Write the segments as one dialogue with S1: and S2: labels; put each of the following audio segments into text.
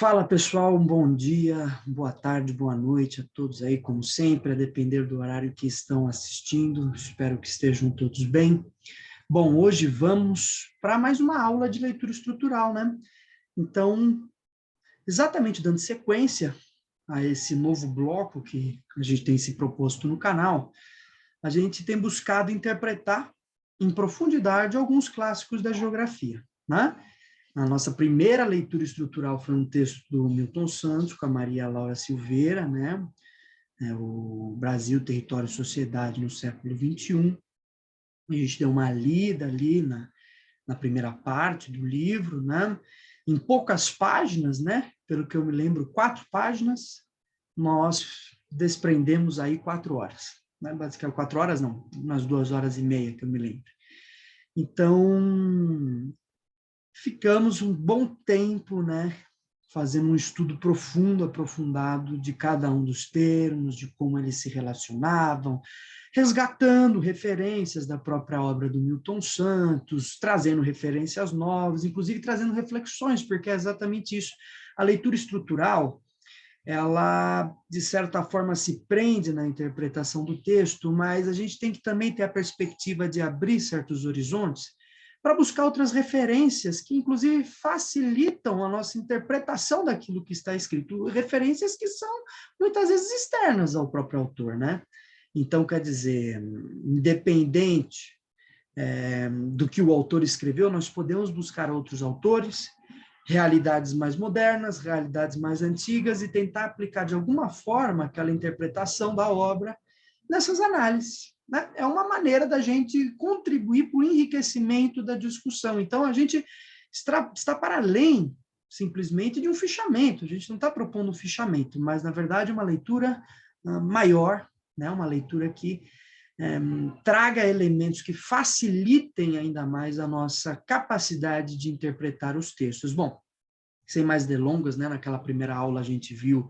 S1: Fala pessoal, um bom dia, boa tarde, boa noite a todos aí, como sempre, a depender do horário que estão assistindo, espero que estejam todos bem. Bom, hoje vamos para mais uma aula de leitura estrutural, né? Então, exatamente dando sequência a esse novo bloco que a gente tem se proposto no canal, a gente tem buscado interpretar em profundidade alguns clássicos da geografia, né? A nossa primeira leitura estrutural foi um texto do Milton Santos, com a Maria Laura Silveira, né? O Brasil, Território e Sociedade no século XXI. A gente deu uma lida ali na primeira parte do livro, né? Em poucas páginas, né? Pelo que eu me lembro, 4 páginas, nós desprendemos aí 4 horas. Né? Basicamente, 4 horas não, umas 2 horas e meia que eu me lembro. Então, ficamos um bom tempo, né, fazendo um estudo profundo, aprofundado de cada um dos termos, de como eles se relacionavam, resgatando referências da própria obra do Milton Santos, trazendo referências novas, inclusive trazendo reflexões, porque é exatamente isso. A leitura estrutural, ela, de certa forma, se prende na interpretação do texto, mas a gente tem que também ter a perspectiva de abrir certos horizontes para buscar outras referências que, inclusive, facilitam a nossa interpretação daquilo que está escrito, referências que são, muitas vezes, externas ao próprio autor, né? Então, quer dizer, independente do que o autor escreveu, nós podemos buscar outros autores, realidades mais modernas, realidades mais antigas e tentar aplicar de alguma forma aquela interpretação da obra nessas análises. Né? É uma maneira da gente contribuir para o enriquecimento da discussão. Então, a gente está para além simplesmente de um fichamento, a gente não está propondo um fichamento, mas, na verdade, uma leitura maior, né? Uma leitura que traga elementos que facilitem ainda mais a nossa capacidade de interpretar os textos. Bom, sem mais delongas, né, naquela primeira aula a gente viu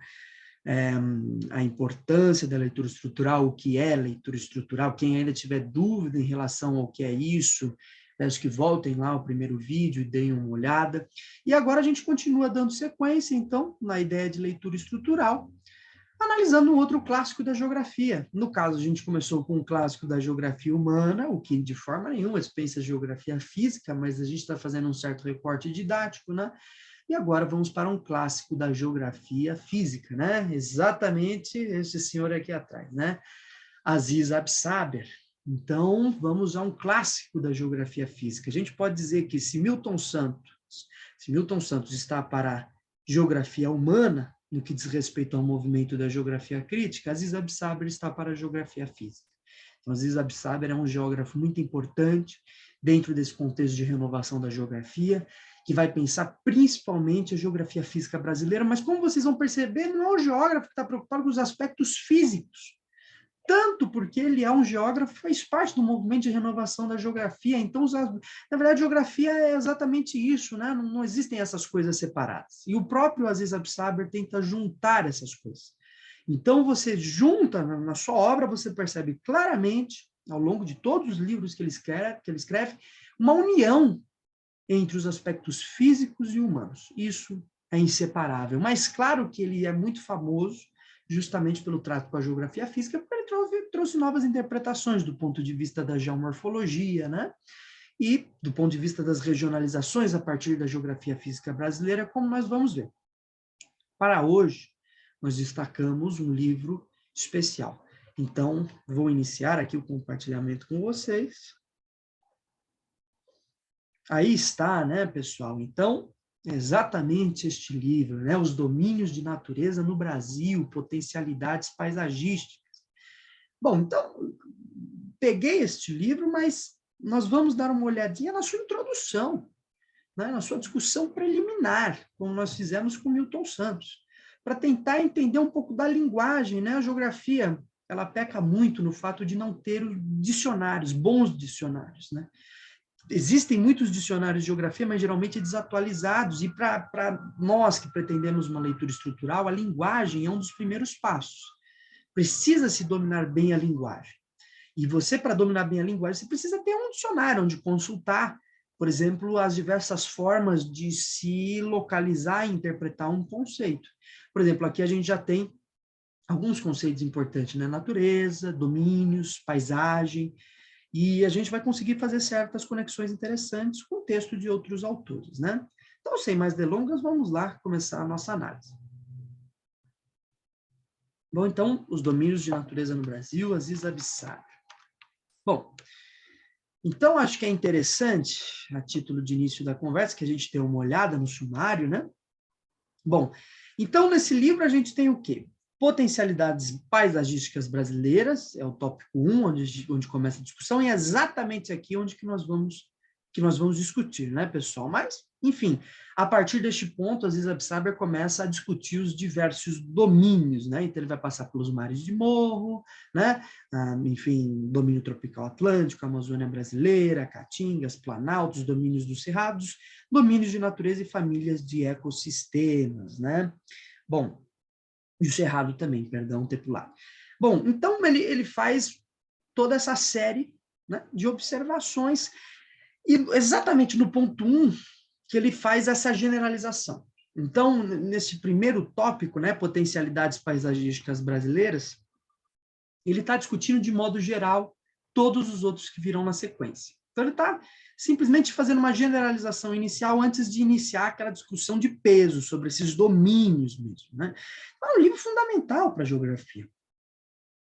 S1: a importância da leitura estrutural, o que é leitura estrutural, quem ainda tiver dúvida em relação ao que é isso, peço que voltem lá ao primeiro vídeo e deem uma olhada. E agora a gente continua dando sequência, então, na ideia de leitura estrutural, analisando um outro clássico da geografia. No caso, a gente começou com um clássico da geografia humana, o que de forma nenhuma dispensa geografia física, mas a gente está fazendo um certo recorte didático, né? E agora vamos para um clássico da geografia física, né? Exatamente esse senhor aqui atrás, né? Aziz Absaber. Então, vamos a um clássico da geografia física. A gente pode dizer que se Milton Santos está para a geografia humana, no que diz respeito ao movimento da geografia crítica, Aziz Absaber está para a geografia física. Então, Aziz Absaber é um geógrafo muito importante dentro desse contexto de renovação da geografia, que vai pensar principalmente a geografia física brasileira, mas como vocês vão perceber, não é o geógrafo que está preocupado com os aspectos físicos, tanto porque ele é um geógrafo, faz parte do movimento de renovação da geografia, então, na verdade, a geografia é exatamente isso, né? Não existem essas coisas separadas. E o próprio Aziz Absaber tenta juntar essas coisas. Então, você junta, na sua obra, você percebe claramente, ao longo de todos os livros que ele escreve, uma união entre os aspectos físicos e humanos. Isso é inseparável. Mas claro que ele é muito famoso justamente pelo trato com a geografia física, porque ele trouxe novas interpretações do ponto de vista da geomorfologia, né? E do ponto de vista das regionalizações a partir da geografia física brasileira, como nós vamos ver. Para hoje, nós destacamos um livro especial. Então, vou iniciar aqui o compartilhamento com vocês. Aí está, né, pessoal? Então, exatamente este livro, né? Os domínios de natureza no Brasil, potencialidades paisagísticas. Bom, então, peguei este livro, mas nós vamos dar uma olhadinha na sua introdução, né? Na sua discussão preliminar, como nós fizemos com Milton Santos, para tentar entender um pouco da linguagem, né? A geografia, ela peca muito no fato de não ter dicionários, bons dicionários, né? Existem muitos dicionários de geografia, mas geralmente desatualizados, e para nós que pretendemos uma leitura estrutural, a linguagem é um dos primeiros passos. Precisa-se dominar bem a linguagem. E você, para dominar bem a linguagem, você precisa ter um dicionário onde consultar, por exemplo, as diversas formas de se localizar e interpretar um conceito. Por exemplo, aqui a gente já tem alguns conceitos importantes, né? Natureza, domínios, paisagem, e a gente vai conseguir fazer certas conexões interessantes com o texto de outros autores, né? Então, sem mais delongas, vamos lá começar a nossa análise. Bom, então, os domínios de natureza no Brasil, Aziz Abissar. Bom, então acho que é interessante, a título de início da conversa, que a gente dê uma olhada no sumário, né? Bom, então nesse livro a gente tem o quê? Potencialidades paisagísticas brasileiras, é o tópico 1, onde começa a discussão, e é exatamente aqui onde que nós vamos discutir, né, pessoal? Mas, enfim, a partir deste ponto, Aziz Absaber começa a discutir os diversos domínios, né? Então, ele vai passar pelos mares de morro, né? Enfim, domínio tropical atlântico, Amazônia brasileira, Caatingas, Planaltos, domínios dos cerrados, domínios de natureza e famílias de ecossistemas, né? Bom, e o cerrado também, perdão, ter pulado. Bom, então ele faz toda essa série, né, de observações, e exatamente no ponto 1, que ele faz essa generalização. Então, nesse primeiro tópico, né, potencialidades paisagísticas brasileiras, ele está discutindo de modo geral todos os outros que virão na sequência. Então, ele está simplesmente fazendo uma generalização inicial antes de iniciar aquela discussão de peso sobre esses domínios mesmo, né? É um livro fundamental para a geografia.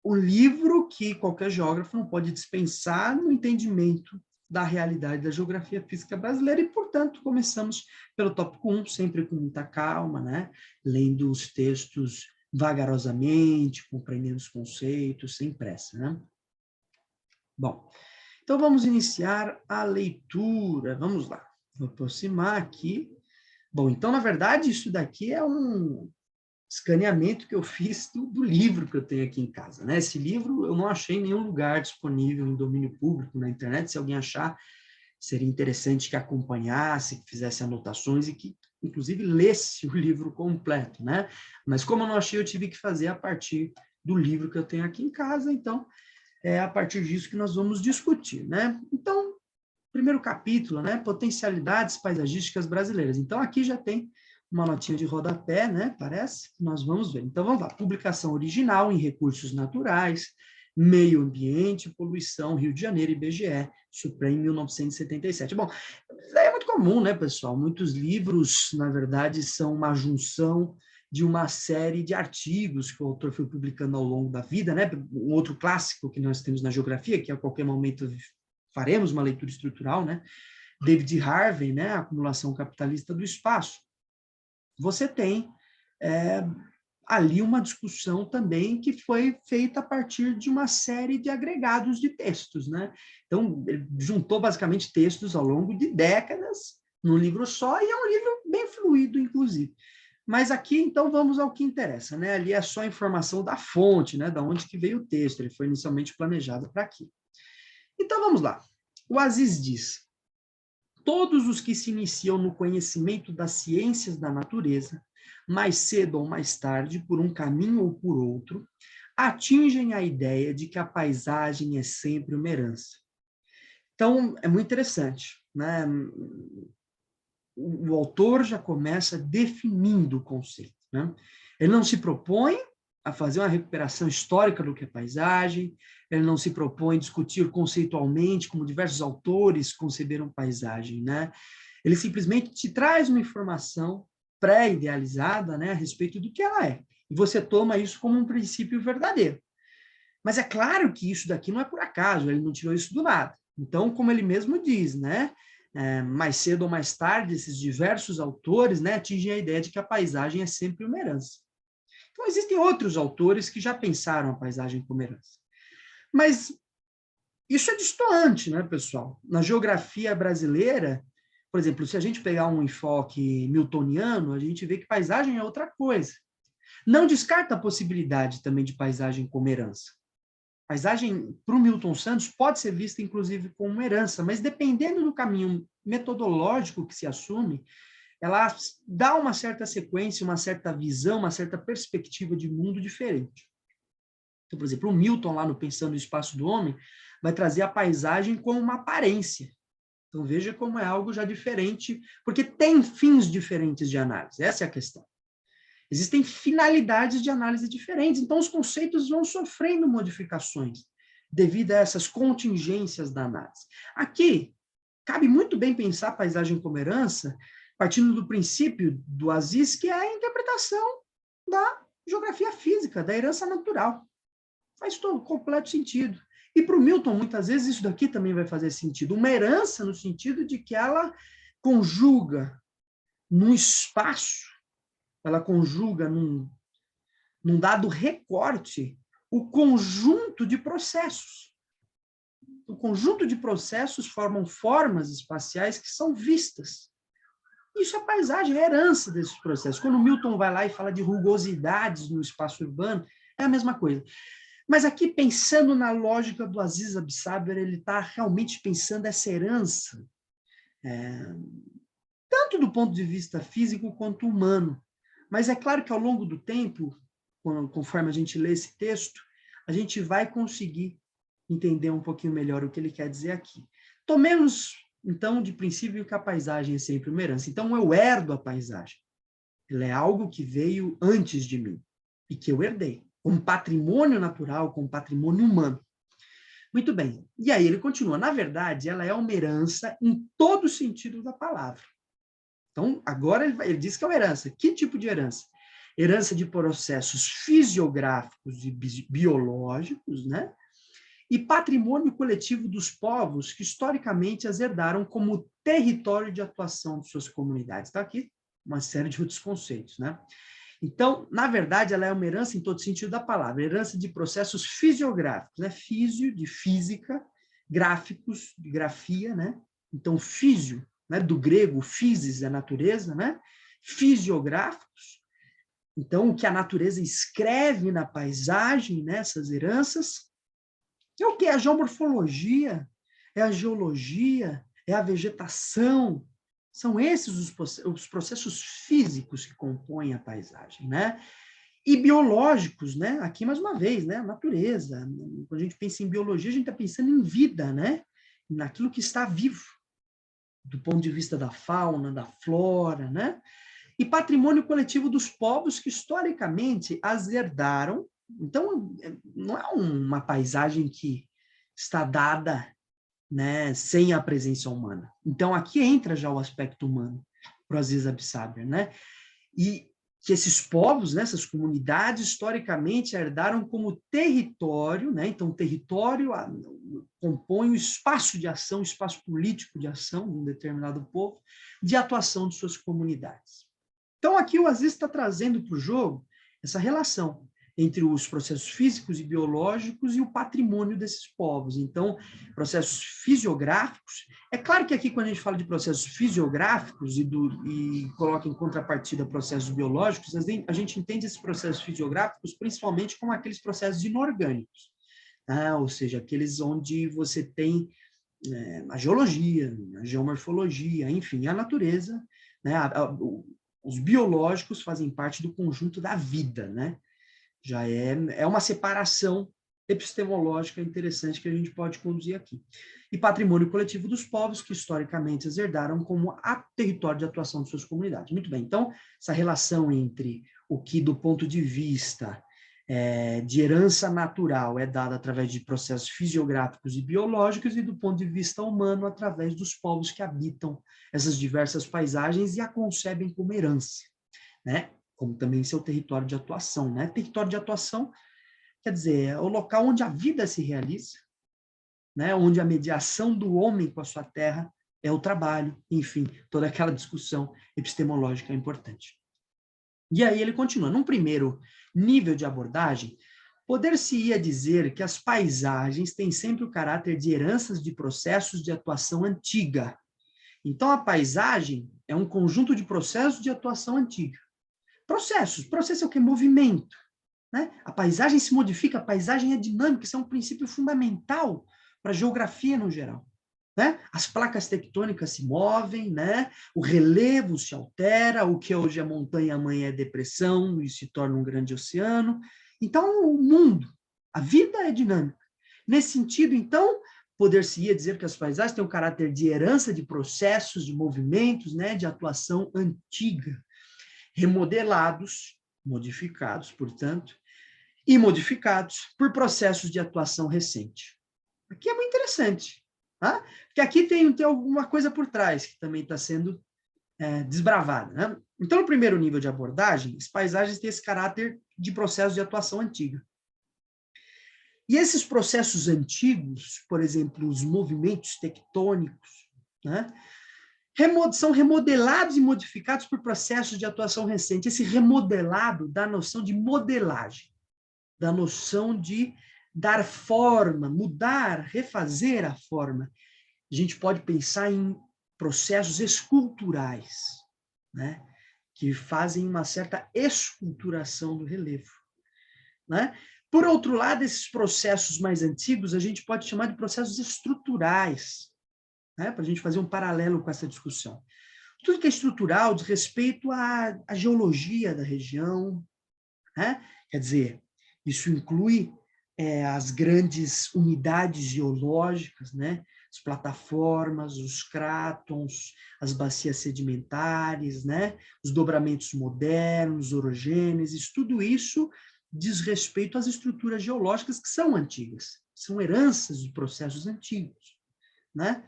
S1: Um livro que qualquer geógrafo não pode dispensar no entendimento da realidade da geografia física brasileira e, portanto, começamos pelo tópico 1, sempre com muita calma, né? Lendo os textos vagarosamente, compreendendo os conceitos, sem pressa, né? Bom, então vamos iniciar a leitura. Vamos lá. Vou aproximar aqui. Bom, então, na verdade, isso daqui é um escaneamento que eu fiz do livro que eu tenho aqui em casa, né? Esse livro eu não achei em nenhum lugar disponível em domínio público na internet. Se alguém achar, seria interessante que acompanhasse, que fizesse anotações e que, inclusive, lesse o livro completo, né? Mas como eu não achei, eu tive que fazer a partir do livro que eu tenho aqui em casa, então é a partir disso que nós vamos discutir, né? Então, primeiro capítulo, né? Potencialidades paisagísticas brasileiras. Então, aqui já tem uma notinha de rodapé, né? Parece. Nós vamos ver. Então, vamos lá. Publicação original em recursos naturais, meio ambiente, poluição, Rio de Janeiro, IBGE, Supremo, 1977. Bom, isso daí é muito comum, né, pessoal? Muitos livros, na verdade, são uma junção de uma série de artigos que o autor foi publicando ao longo da vida, né? Um outro clássico que nós temos na geografia, que a qualquer momento faremos uma leitura estrutural, né? David Harvey, né? A acumulação capitalista do espaço. Você tem ali uma discussão também que foi feita a partir de uma série de agregados de textos, né? Então, ele juntou basicamente textos ao longo de décadas num livro só, e é um livro bem fluido, inclusive. Mas aqui, então, vamos ao que interessa, né? Ali é só a informação da fonte, né? Da onde que veio o texto, ele foi inicialmente planejado para aqui. Então, vamos lá. O Aziz diz: todos os que se iniciam no conhecimento das ciências da natureza, mais cedo ou mais tarde, por um caminho ou por outro, atingem a ideia de que a paisagem é sempre uma herança. Então, é muito interessante, né? O autor já começa definindo o conceito, né? Ele não se propõe a fazer uma recuperação histórica do que é paisagem, ele não se propõe a discutir conceitualmente como diversos autores conceberam paisagem, né? Ele simplesmente te traz uma informação pré-idealizada, né, a respeito do que ela é. E você toma isso como um princípio verdadeiro. Mas é claro que isso daqui não é por acaso, ele não tirou isso do nada. Então, como ele mesmo diz, né, mais cedo ou mais tarde, esses diversos autores, né, atingem a ideia de que a paisagem é sempre uma herança. Então, existem outros autores que já pensaram a paisagem como herança. Mas isso é destoante, né, pessoal? Na geografia brasileira, por exemplo, se a gente pegar um enfoque miltoniano, a gente vê que paisagem é outra coisa. Não descarta a possibilidade também de paisagem como herança. Paisagem, para o Milton Santos, pode ser vista, inclusive, como uma herança, mas dependendo do caminho metodológico que se assume, ela dá uma certa sequência, uma certa visão, uma certa perspectiva de mundo diferente. Então, por exemplo, o Milton, lá no Pensando no Espaço do Homem, vai trazer a paisagem como uma aparência. Então, veja como é algo já diferente, porque tem fins diferentes de análise, essa é a questão. Existem finalidades de análise diferentes, então os conceitos vão sofrendo modificações devido a essas contingências da análise. Aqui, cabe muito bem pensar a paisagem como herança, partindo do princípio do Aziz, que é a interpretação da geografia física, da herança natural. Faz todo completo sentido. E para o Milton, muitas vezes, isso daqui também vai fazer sentido. Uma herança no sentido de que ela conjuga num espaço, ela conjuga num dado recorte o conjunto de processos. O conjunto de processos formam formas espaciais que são vistas. Isso é paisagem, é herança desses processos. Quando o Milton vai lá e fala de rugosidades no espaço urbano, é a mesma coisa. Mas aqui, pensando na lógica do Aziz Absaber, ele está realmente pensando essa herança, tanto do ponto de vista físico quanto humano. Mas é claro que ao longo do tempo, conforme a gente lê esse texto, a gente vai conseguir entender um pouquinho melhor o que ele quer dizer aqui. Tomemos, então, de princípio que a paisagem é sempre uma herança. Então, eu herdo a paisagem. Ela é algo que veio antes de mim e que eu herdei, como patrimônio natural, como patrimônio humano. Muito bem. E aí ele continua. Na verdade, ela é uma herança em todo o sentido da palavra. Então, agora ele diz que é uma herança. Que tipo de herança? Herança de processos fisiográficos e biológicos, né? E patrimônio coletivo dos povos que historicamente as herdaram como território de atuação de suas comunidades. Está aqui uma série de outros conceitos, né? Então, na verdade, ela é uma herança em todo sentido da palavra, herança de processos fisiográficos, né? Físio, de física, gráficos, de grafia, né? Então, físio, né? Do grego, physis é natureza, né? Fisiográficos. Então, o que a natureza escreve na paisagem, nessas heranças, é o que? É a geomorfologia, é a geologia, é a vegetação. São esses os processos físicos que compõem a paisagem, né? E biológicos, né? Aqui, mais uma vez, né? A natureza. Quando a gente pensa em biologia, a gente está pensando em vida, né? Naquilo que está vivo, do ponto de vista da fauna, da flora, né? E patrimônio coletivo dos povos que, historicamente, as herdaram. Então, não é uma paisagem que está dada, né, sem a presença humana. Então, aqui entra já o aspecto humano, para o Aziz Absaber, né? E que esses povos, né, essas comunidades, historicamente, herdaram como território, né? Então, território compõe o espaço de ação, o espaço político de ação de um determinado povo, de atuação de suas comunidades. Então, aqui o Aziz está trazendo para o jogo essa relação entre os processos físicos e biológicos e o patrimônio desses povos. Então, processos fisiográficos. É claro que aqui, quando a gente fala de processos fisiográficos e coloca em contrapartida processos biológicos, a gente entende esses processos fisiográficos principalmente como aqueles processos inorgânicos, tá? Ou seja, aqueles onde você tem a geologia, a geomorfologia, enfim, a natureza, né? Os biológicos fazem parte do conjunto da vida, né? Já é uma separação epistemológica interessante que a gente pode conduzir aqui. E patrimônio coletivo dos povos que historicamente as herdaram como território de atuação de suas comunidades. Muito bem, então, essa relação entre o que, do ponto de vista de herança natural, é dada através de processos fisiográficos e biológicos, e do ponto de vista humano, através dos povos que habitam essas diversas paisagens e a concebem como herança, né? Como também seu território de atuação, né? Território de atuação quer dizer, é o local onde a vida se realiza, né? Onde a mediação do homem com a sua terra é o trabalho, enfim, toda aquela discussão epistemológica é importante. E aí ele continua, num primeiro nível de abordagem, poder-se-ia dizer que as paisagens têm sempre o caráter de heranças de processos de atuação antiga. Então, a paisagem é um conjunto de processos de atuação antiga. Processo é o que? Movimento, né? A paisagem se modifica, a paisagem é dinâmica, isso é um princípio fundamental para a geografia no geral, né? As placas tectônicas se movem, né? O relevo se altera, o que hoje é montanha amanhã é depressão e se torna um grande oceano. Então, o mundo, a vida é dinâmica. Nesse sentido, então, poder-se-ia dizer que as paisagens têm um caráter de herança de processos, de movimentos, né, de atuação antiga, remodelados, modificados, portanto, e modificados por processos de atuação recente. Aqui é muito interessante, tá? Porque aqui tem alguma coisa por trás que também está sendo desbravada, né? Então, no primeiro nível de abordagem, as paisagens têm esse caráter de processo de atuação antiga. E esses processos antigos, por exemplo, os movimentos tectônicos, né, são remodelados e modificados por processos de atuação recente. Esse remodelado dá a noção de modelagem, da noção de dar forma, mudar, refazer a forma. A gente pode pensar em processos esculturais, né, que fazem uma certa esculturação do relevo, né? Por outro lado, esses processos mais antigos, a gente pode chamar de processos estruturais, né, para a gente fazer um paralelo com essa discussão. Tudo que é estrutural diz respeito à geologia da região, né? Quer dizer, isso inclui as grandes unidades geológicas, né? As plataformas, os crátons, as bacias sedimentares, né? Os dobramentos modernos, orogêneses, tudo isso diz respeito às estruturas geológicas que são antigas, são heranças de processos antigos, né?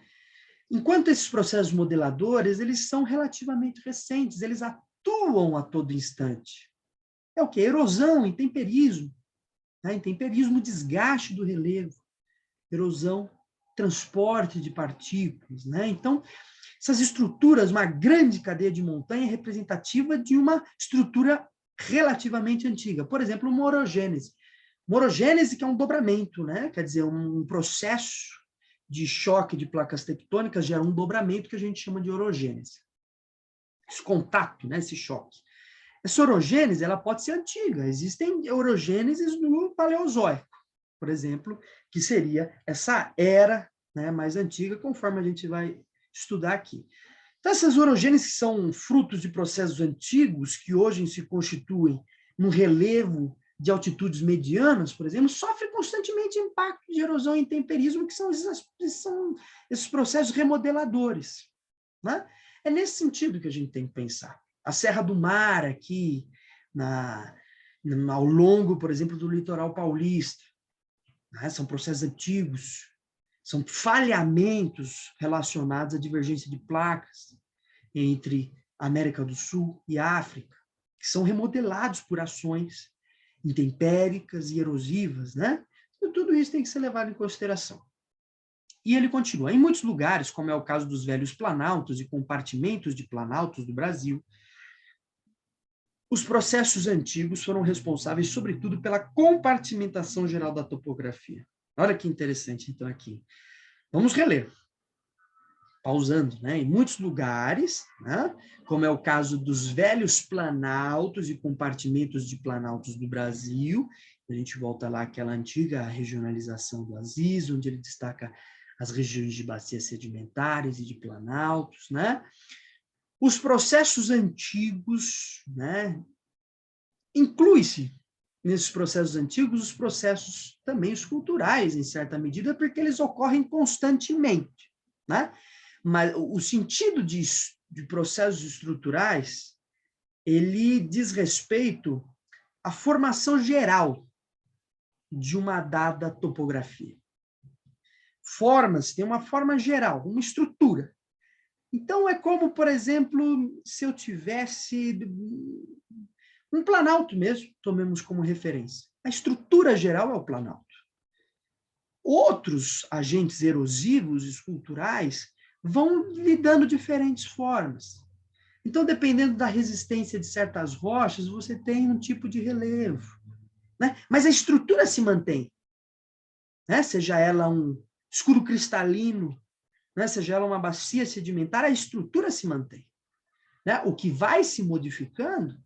S1: Enquanto esses processos modeladores, eles são relativamente recentes, eles atuam a todo instante. É o quê? Erosão, intemperismo, né? Intemperismo, desgaste do relevo, erosão, transporte de partículas, né? Então, essas estruturas, uma grande cadeia de montanha é representativa de uma estrutura relativamente antiga. Por exemplo, uma orogênese. Uma orogênese que é um dobramento, né? Quer dizer, um processo de choque de placas tectônicas gera um dobramento que a gente chama de orogênese. Esse contato, né? Esse choque. Essa orogênese, ela pode ser antiga. Existem orogêneses do Paleozoico, por exemplo, que seria essa era, né, mais antiga, conforme a gente vai estudar aqui. Então, essas orogêneses são frutos de processos antigos que hoje se constituem no relevo de altitudes medianas, por exemplo, sofrem constantemente impacto de erosão e intemperismo, que são esses processos remodeladores, né? É nesse sentido que a gente tem que pensar. A Serra do Mar, aqui, ao longo, por exemplo, do litoral paulista, né? São processos antigos, são falhamentos relacionados à divergência de placas entre América do Sul e África, que são remodelados por ações intempéricas e erosivas, né? E tudo isso tem que ser levado em consideração. E ele continua, em muitos lugares, como é o caso dos velhos planaltos e compartimentos de planaltos do Brasil, os processos antigos foram responsáveis, sobretudo, pela compartimentação geral da topografia. Olha que interessante, então, aqui. Vamos reler. Pausando, né? Em muitos lugares, né? Como é o caso dos velhos planaltos e compartimentos de planaltos do Brasil, a gente volta lá àquela antiga regionalização do Aziz, onde ele destaca as regiões de bacias sedimentares e de planaltos, né? Os processos antigos, né? Inclui-se nesses processos antigos os processos também os culturais, em certa medida, porque eles ocorrem constantemente, né? Mas o sentido de processos estruturais, ele diz respeito à formação geral de uma dada topografia. Formas, tem uma forma geral, uma estrutura. Então, é como, por exemplo, se eu tivesse um planalto mesmo, tomemos como referência. A estrutura geral é o planalto. Outros agentes erosivos, esculturais, vão lhe dando diferentes formas. Então, dependendo da resistência de certas rochas, você tem um tipo de relevo, né? Mas a estrutura se mantém, né? Seja ela um escuro cristalino, né? Seja ela uma bacia sedimentar, a estrutura se mantém, né? O que vai se modificando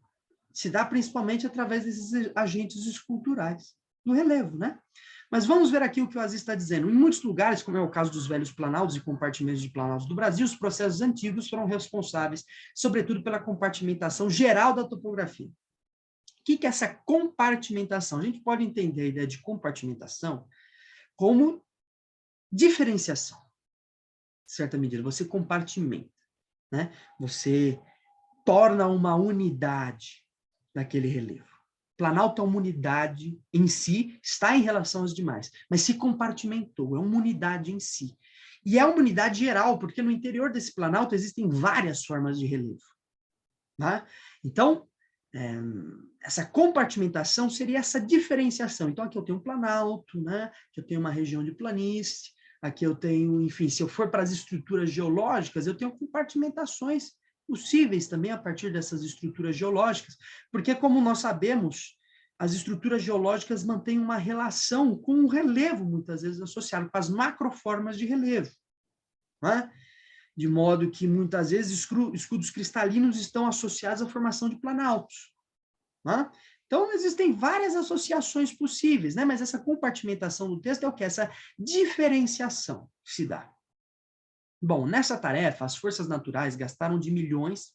S1: se dá principalmente através desses agentes esculturais do relevo, né? Mas vamos ver aqui o que o Aziz está dizendo. Em muitos lugares, como é o caso dos velhos planaltos e compartimentos de planaltos do Brasil, os processos antigos foram responsáveis, sobretudo, pela compartimentação geral da topografia. O que é essa compartimentação? A gente pode entender a ideia de compartimentação como Diferenciação, em certa medida, você compartimenta, né? Você torna uma unidade daquele relevo. Planalto é uma unidade em si, está em relação aos demais, mas se compartimentou, é uma unidade em si. E é uma unidade geral, porque no interior desse planalto existem várias formas de relevo. Tá? Então, essa compartimentação seria essa diferenciação. Então, aqui eu tenho um planalto, né? Aqui eu tenho uma região de planície, aqui eu tenho, enfim, se eu for para as estruturas geológicas, eu tenho compartimentações possíveis também a partir dessas estruturas geológicas, porque, como nós sabemos, as estruturas geológicas mantêm uma relação com o relevo, muitas vezes associado com as macroformas de relevo, né? De modo que, muitas vezes, escudos cristalinos estão associados à formação de planaltos, né? Então, existem várias associações possíveis, né? Mas essa compartimentação do texto é o que? Essa diferenciação que se dá. Bom, nessa tarefa, as forças naturais gastaram de milhões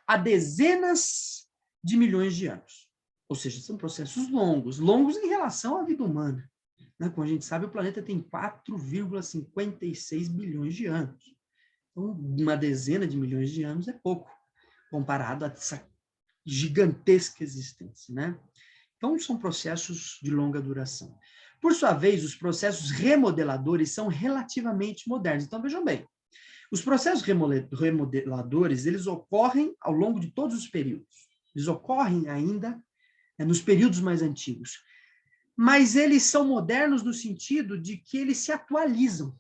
S1: a dezenas de milhões de anos. Ou seja, são processos longos, longos em relação à vida humana, né? Como a gente sabe, o planeta tem 4,56 bilhões de anos. Então, uma dezena de milhões de anos é pouco, comparado a essa gigantesca existência, né? Então, são processos de longa duração. Por sua vez, os processos remodeladores são relativamente modernos. Então, vejam bem, os processos remodeladores, eles ocorrem ao longo de todos os períodos. Eles ocorrem ainda nos períodos mais antigos. Mas eles são modernos no sentido de que eles se atualizam.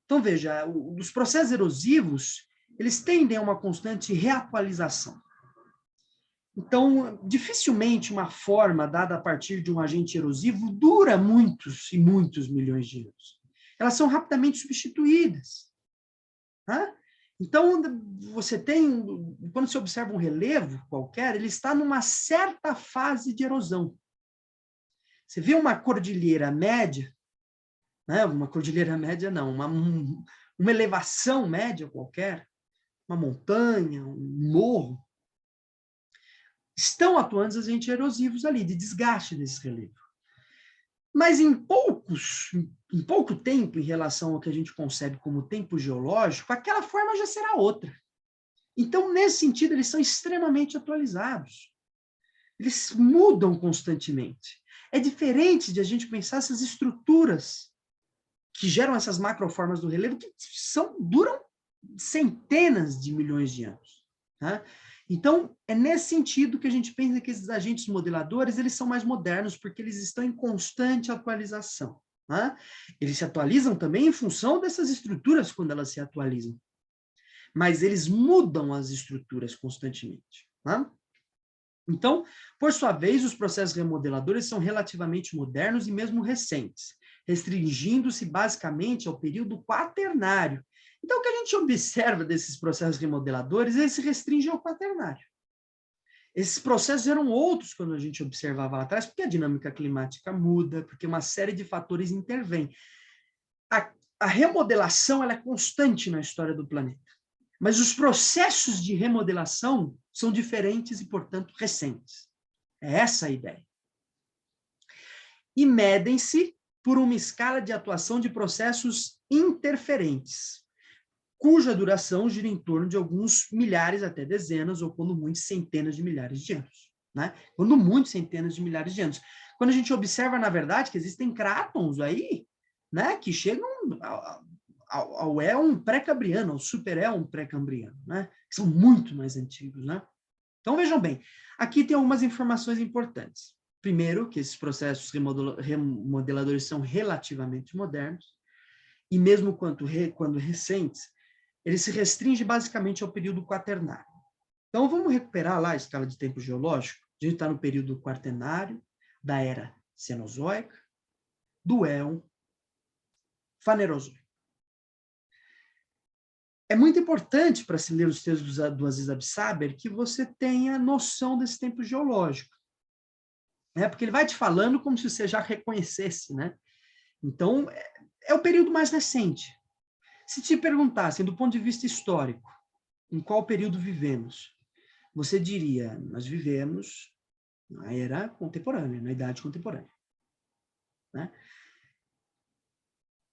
S1: Então, veja, os processos erosivos, eles tendem a uma constante reatualização. Então, dificilmente uma forma dada a partir de um agente erosivo dura muitos e muitos milhões de anos. Elas são rapidamente substituídas. Tá? Então, você tem, quando você observa um relevo qualquer, ele está numa certa fase de erosão. Você vê uma cordilheira média, né? Uma cordilheira média não, uma elevação média qualquer, uma montanha, um morro, estão atuando os agentes erosivos ali, de desgaste desse relevo. Mas em pouco tempo, em relação ao que a gente concebe como tempo geológico, aquela forma já será outra. Então, nesse sentido, eles são extremamente atualizados. Eles mudam constantemente. É diferente de a gente pensar essas estruturas que geram essas macroformas do relevo, que duram centenas de milhões de anos. Tá? Então, é nesse sentido que a gente pensa que esses agentes modeladores, eles são mais modernos, porque eles estão em constante atualização. Tá? Eles se atualizam também em função dessas estruturas quando elas se atualizam. Mas eles mudam as estruturas constantemente. Tá? Então, por sua vez, os processos remodeladores são relativamente modernos e mesmo recentes, restringindo-se basicamente ao período quaternário. Então, o que a gente observa desses processos remodeladores, eles se restringem ao quaternário. Esses processos eram outros quando a gente observava lá atrás, porque a dinâmica climática muda, porque uma série de fatores intervêm. A remodelação ela é constante na história do planeta. Mas os processos de remodelação são diferentes e, portanto, recentes. É essa a ideia. E medem-se por uma escala de atuação de processos interferentes, cuja duração gira em torno de alguns milhares até dezenas, ou quando muito, centenas de milhares de anos. Né? Quando muito, centenas de milhares de anos. Quando a gente observa, na verdade, que existem crátons aí, né, que chegam ao éon pré-cambriano, ao super-éon pré-cambriano, né? Que são muito mais antigos, né? Então, vejam bem, aqui tem algumas informações importantes. Primeiro, que esses processos remodeladores são relativamente modernos, e mesmo quando recentes, eles se restringem basicamente ao período quaternário. Então, vamos recuperar lá a escala de tempo geológico. A gente está no período quaternário, da era Cenozoica, do éon Fanerozoico. É muito importante para se ler os textos do Aziz Absaber que você tenha noção desse tempo geológico, né? Porque ele vai te falando como se você já reconhecesse, né? Então, é o período mais recente. Se te perguntassem, do ponto de vista histórico, em qual período vivemos, você diria, nós vivemos na era contemporânea, na idade contemporânea. Né?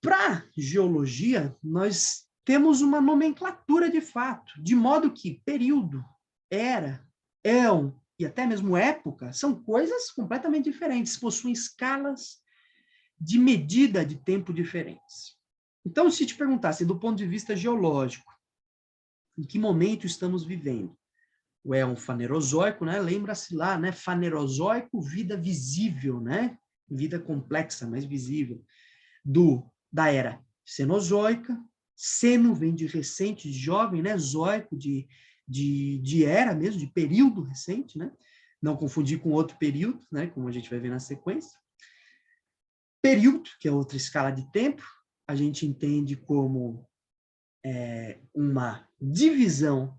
S1: Para geologia, nós temos uma nomenclatura de fato, de modo que período, era, éon e até mesmo época são coisas completamente diferentes, possuem escalas de medida de tempo diferentes. Então, se te perguntasse do ponto de vista geológico, em que momento estamos vivendo? O éon fanerozoico, né? Lembra-se lá, né? Fanerozoico, vida visível, né? Vida complexa, mas visível. Da era cenozoica, seno vem de recente, de jovem, né? Zoico, de era mesmo, de período recente, né? Não confundir com outro período, né? Como a gente vai ver na sequência. Período, que é outra escala de tempo, a gente entende como uma divisão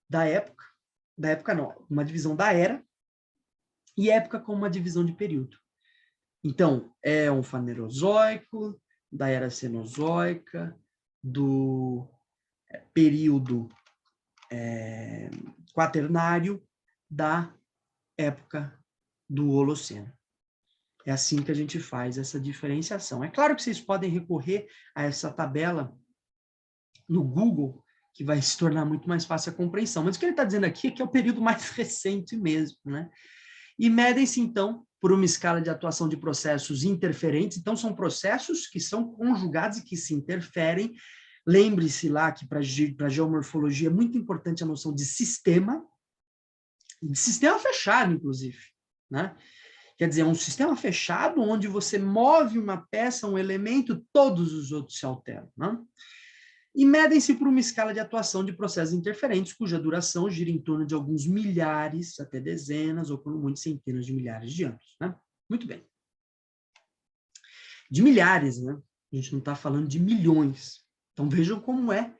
S1: da época não, uma divisão da era, e época como uma divisão de período. Então, é um fanerozoico, da era cenozoica, do período quaternário, da época do Holoceno. É assim que a gente faz essa diferenciação. É claro que vocês podem recorrer a essa tabela no Google, que vai se tornar muito mais fácil a compreensão. Mas o que ele está dizendo aqui é que é o período mais recente mesmo, né? E medem-se, então, por uma escala de atuação de processos interferentes. Então, são processos que são conjugados e que se interferem. Lembre-se lá que para a geomorfologia é muito importante a noção de sistema fechado, inclusive, né? Quer dizer, é um sistema fechado onde você move uma peça, um elemento, todos os outros se alteram, né? E medem-se por uma escala de atuação de processos interferentes, cuja duração gira em torno de alguns milhares, até dezenas, ou por muitas centenas de milhares de anos, né? Muito bem. De milhares, né? A gente não está falando de milhões. Então, vejam como é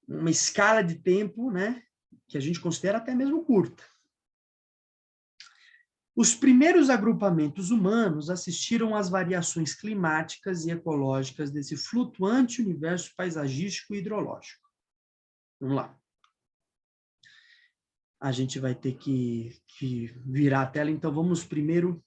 S1: uma escala de tempo, né? Que a gente considera até mesmo curta. Os primeiros agrupamentos humanos assistiram às variações climáticas e ecológicas desse flutuante universo paisagístico e hidrológico. Vamos lá. A gente vai ter que virar a tela, então vamos primeiro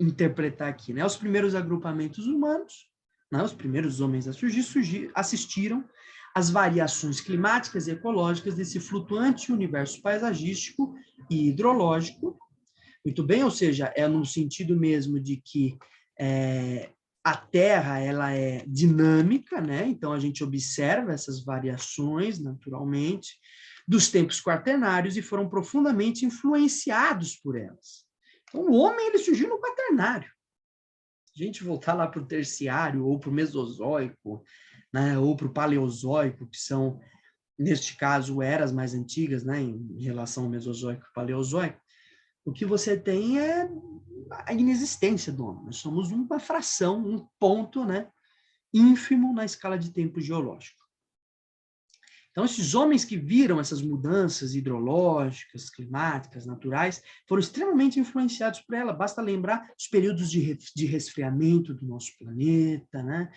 S1: interpretar aqui, né? Os primeiros agrupamentos humanos, né? Os primeiros homens a surgir, assistiram às variações climáticas e ecológicas desse flutuante universo paisagístico e hidrológico. Muito bem, ou seja, é no sentido mesmo de que a Terra ela é dinâmica, né? Então a gente observa essas variações naturalmente dos tempos quaternários e foram profundamente influenciados por elas. Então o homem ele surgiu no quaternário. Se a gente voltar lá para o terciário ou para o mesozoico, né? Ou para o paleozoico, que são neste caso eras mais antigas, né? Em relação ao mesozoico e paleozoico, o que você tem é a inexistência do homem. Nós somos uma fração, um ponto, né, ínfimo na escala de tempo geológico. Então, esses homens que viram essas mudanças hidrológicas, climáticas, naturais, foram extremamente influenciados por ela. Basta lembrar os períodos de resfriamento do nosso planeta, né,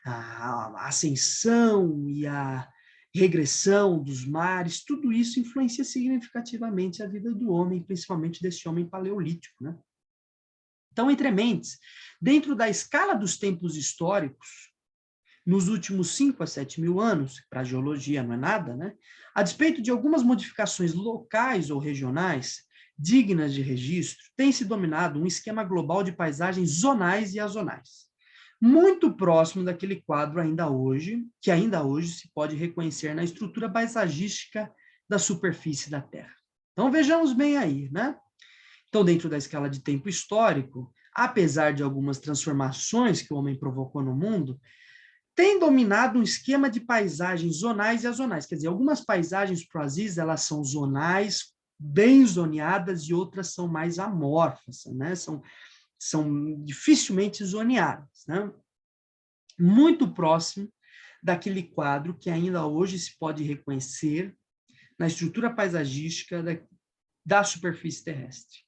S1: a ascensão e a regressão dos mares, tudo isso influencia significativamente a vida do homem, principalmente desse homem paleolítico, né? Então, entre mentes, dentro da escala dos tempos históricos, nos últimos 5 a 7 mil anos, para a geologia não é nada, né? A despeito de algumas modificações locais ou regionais, dignas de registro, tem se dominado um esquema global de paisagens zonais e azonais, muito próximo daquele quadro que ainda hoje se pode reconhecer na estrutura paisagística da superfície da Terra. Então, vejamos bem aí, né? Então, dentro da escala de tempo histórico, apesar de algumas transformações que o homem provocou no mundo, tem dominado um esquema de paisagens zonais e azonais. Quer dizer, algumas paisagens pro Aziz, elas são zonais, bem zoneadas, e outras são mais amorfas, né? São dificilmente zoneadas, né? Muito próximo daquele quadro que ainda hoje se pode reconhecer na estrutura paisagística da superfície terrestre.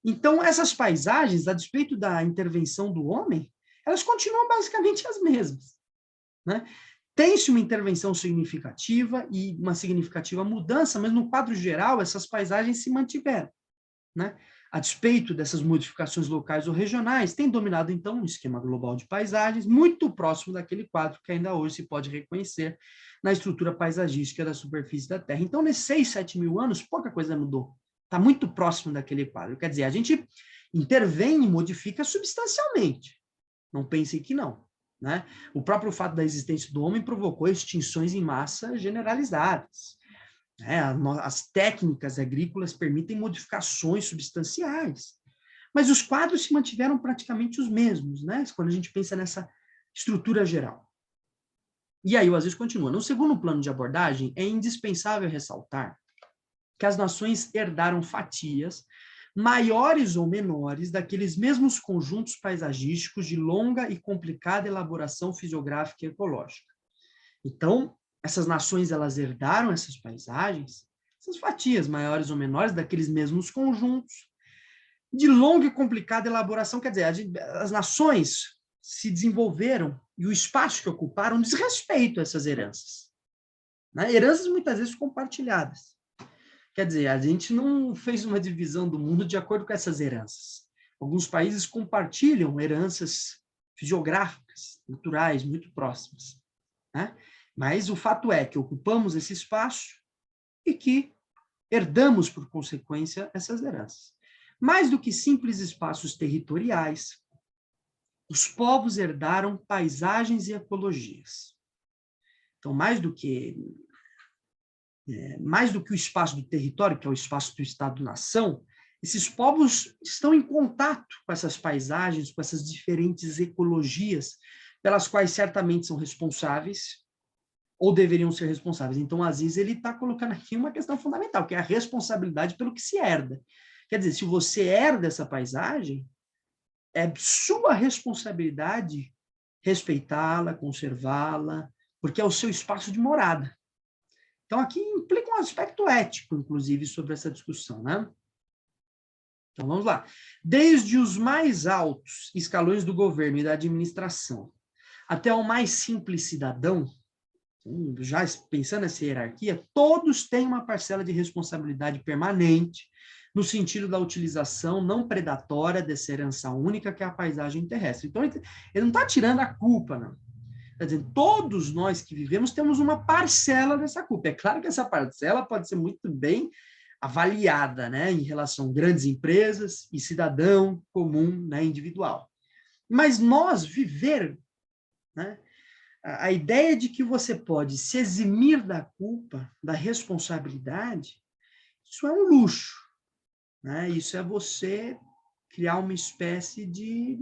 S1: Então, essas paisagens, a despeito da intervenção do homem, elas continuam basicamente as mesmas, né? Tem-se uma intervenção significativa e uma significativa mudança, mas no quadro geral, essas paisagens se mantiveram, né? a despeito dessas modificações locais ou regionais, tem dominado, então, um esquema global de paisagens muito próximo daquele quadro que ainda hoje se pode reconhecer na estrutura paisagística da superfície da Terra. Então, nesses 6, 7 mil anos, pouca coisa mudou. Está muito próximo daquele quadro. Quer dizer, a gente intervém e modifica substancialmente. Não pensem que não. Né? O próprio fato da existência do homem provocou extinções em massa generalizadas. As técnicas agrícolas permitem modificações substanciais, mas os quadros se mantiveram praticamente os mesmos, né? Quando a gente pensa nessa estrutura geral. E aí o Aziz continua. No segundo plano de abordagem, é indispensável ressaltar que as nações herdaram fatias maiores ou menores daqueles mesmos conjuntos paisagísticos de longa e complicada elaboração fisiográfica e ecológica. Então, essas nações, elas herdaram essas paisagens, essas fatias maiores ou menores daqueles mesmos conjuntos, de longa e complicada elaboração, quer dizer, as nações se desenvolveram e o espaço que ocuparam diz respeito a essas heranças. Né? Heranças muitas vezes compartilhadas. Quer dizer, a gente não fez uma divisão do mundo de acordo com essas heranças. Alguns países compartilham heranças fisiográficas, naturais, muito próximas. Né? Mas o fato é que ocupamos esse espaço e que herdamos, por consequência, essas heranças. Mais do que simples espaços territoriais, os povos herdaram paisagens e ecologias. Então, mais do que o espaço do território, que é o espaço do Estado-nação, esses povos estão em contato com essas paisagens, com essas diferentes ecologias, pelas quais certamente são responsáveis, ou deveriam ser responsáveis. Então, o Aziz está colocando aqui uma questão fundamental, que é a responsabilidade pelo que se herda. Quer dizer, se você herda essa paisagem, é sua responsabilidade respeitá-la, conservá-la, porque é o seu espaço de morada. Então, aqui implica um aspecto ético, inclusive, sobre essa discussão, né? Então, vamos lá. Desde os mais altos escalões do governo e da administração, até o mais simples cidadão, já pensando nessa hierarquia, todos têm uma parcela de responsabilidade permanente no sentido da utilização não predatória dessa herança única que é a paisagem terrestre. Então, ele não está tirando a culpa, não. Está dizendo, todos nós que vivemos temos uma parcela dessa culpa. É claro que essa parcela pode ser muito bem avaliada, né, em relação a grandes empresas e cidadão comum, né, individual. Mas nós viver, né, a ideia de que você pode se eximir da culpa, da responsabilidade, isso é um luxo. Né? Isso é você criar uma espécie de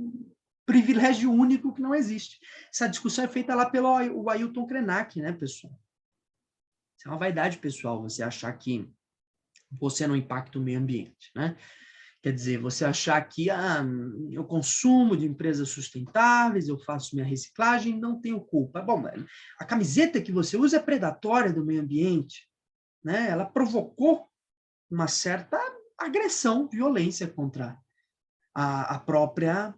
S1: privilégio único que não existe. Essa discussão é feita lá pelo Ailton Krenak, né, pessoal? Isso é uma vaidade pessoal, você achar que você não impacta o meio ambiente, né? Quer dizer, você achar que eu consumo de empresas sustentáveis, eu faço minha reciclagem, não tenho culpa. Bom, a camiseta que você usa é predatória do meio ambiente, né? Ela provocou uma certa agressão, violência contra a própria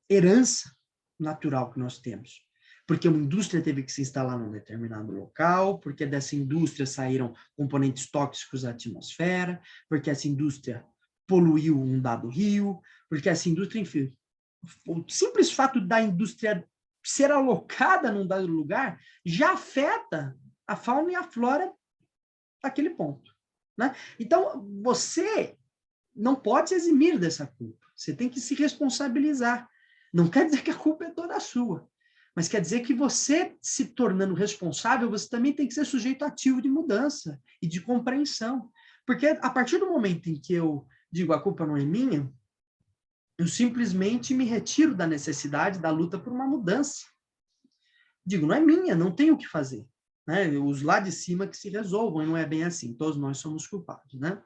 S1: herança natural que nós temos. Porque uma indústria teve que se instalar num determinado local, porque dessa indústria saíram componentes tóxicos à atmosfera, porque essa indústria poluiu um dado rio, porque essa indústria, enfim, o simples fato da indústria ser alocada num dado lugar já afeta a fauna e a flora daquele ponto. Né? Então, você não pode se eximir dessa culpa. Você tem que se responsabilizar. Não quer dizer que a culpa é toda sua, mas quer dizer que você, se tornando responsável, você também tem que ser sujeito ativo de mudança e de compreensão. Porque a partir do momento em que eu digo a culpa não é minha, eu simplesmente me retiro da necessidade da luta por uma mudança. Digo, não é minha, não tenho o que fazer. Né? Os lá de cima que se resolvam, e não é bem assim, todos nós somos culpados, né?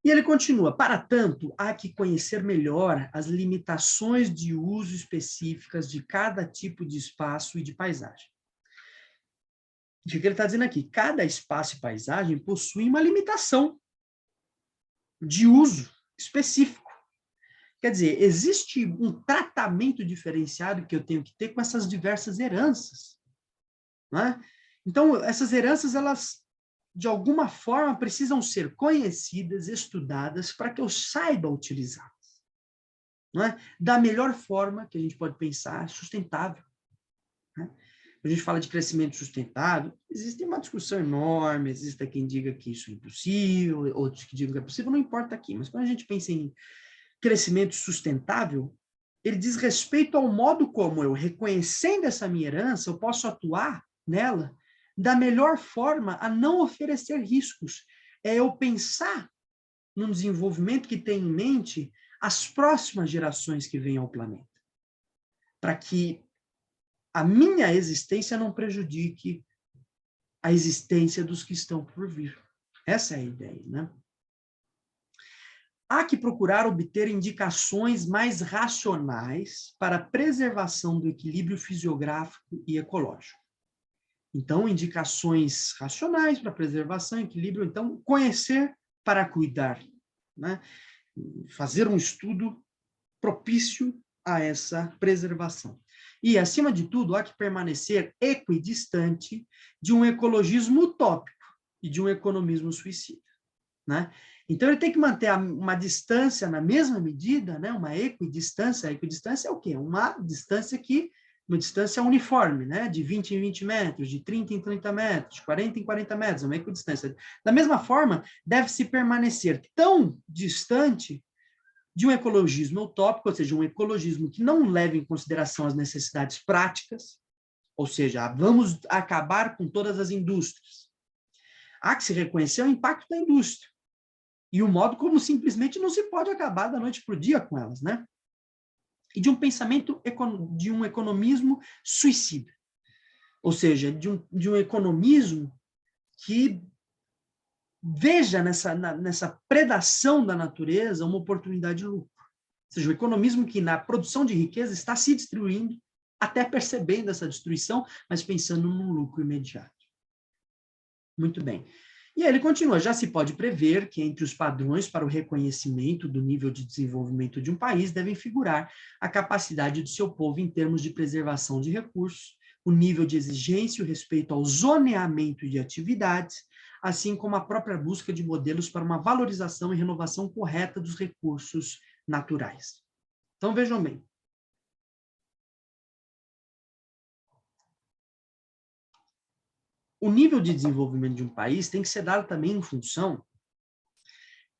S1: E ele continua, para tanto, há que conhecer melhor as limitações de uso específicas de cada tipo de espaço e de paisagem. O que ele está dizendo aqui? Cada espaço e paisagem possui uma limitação de uso específico. Quer dizer, existe um tratamento diferenciado que eu tenho que ter com essas diversas heranças. Não é? Então, essas heranças, elas de alguma forma, precisam ser conhecidas, estudadas, para que eu saiba utilizá-las. Não é? Da melhor forma que a gente pode pensar, sustentável. Né? A gente fala de crescimento sustentável, existe uma discussão enorme, existe quem diga que isso é impossível, outros que digam que é possível, não importa aqui, mas quando a gente pensa em crescimento sustentável, ele diz respeito ao modo como eu, reconhecendo essa minha herança, eu posso atuar nela da melhor forma a não oferecer riscos. É eu pensar num desenvolvimento que tem em mente as próximas gerações que vêm ao planeta, para que a minha existência não prejudique a existência dos que estão por vir. Essa é a ideia, né? Há que procurar obter indicações mais racionais para a preservação do equilíbrio fisiográfico e ecológico. Então, indicações racionais para preservação, equilíbrio, então, conhecer para cuidar, né? Fazer um estudo propício a essa preservação. E, acima de tudo, há que permanecer equidistante de um ecologismo utópico e de um economismo suicida, né? Então, ele tem que manter uma distância na mesma medida, né? Uma equidistância. A equidistância é o quê? Uma distância uniforme, né? De 20 em 20 metros, de 30 em 30 metros, de 40 em 40 metros, uma equidistância. Da mesma forma, deve-se permanecer tão distante de um ecologismo utópico, ou seja, um ecologismo que não leva em consideração as necessidades práticas, ou seja, vamos acabar com todas as indústrias. Há que se reconhecer o impacto da indústria e o modo como simplesmente não se pode acabar da noite para o dia com elas, né? E de um pensamento, de um economismo suicida, ou seja, de um economismo que veja nessa predação da natureza uma oportunidade de lucro. Ou seja, o economismo que na produção de riqueza está se destruindo, até percebendo essa destruição, mas pensando num lucro imediato. Muito bem. E aí ele continua, já se pode prever que entre os padrões para o reconhecimento do nível de desenvolvimento de um país devem figurar a capacidade do seu povo em termos de preservação de recursos, o nível de exigência e o respeito ao zoneamento de atividades, assim como a própria busca de modelos para uma valorização e renovação correta dos recursos naturais. Então, vejam bem. O nível de desenvolvimento de um país tem que ser dado também em função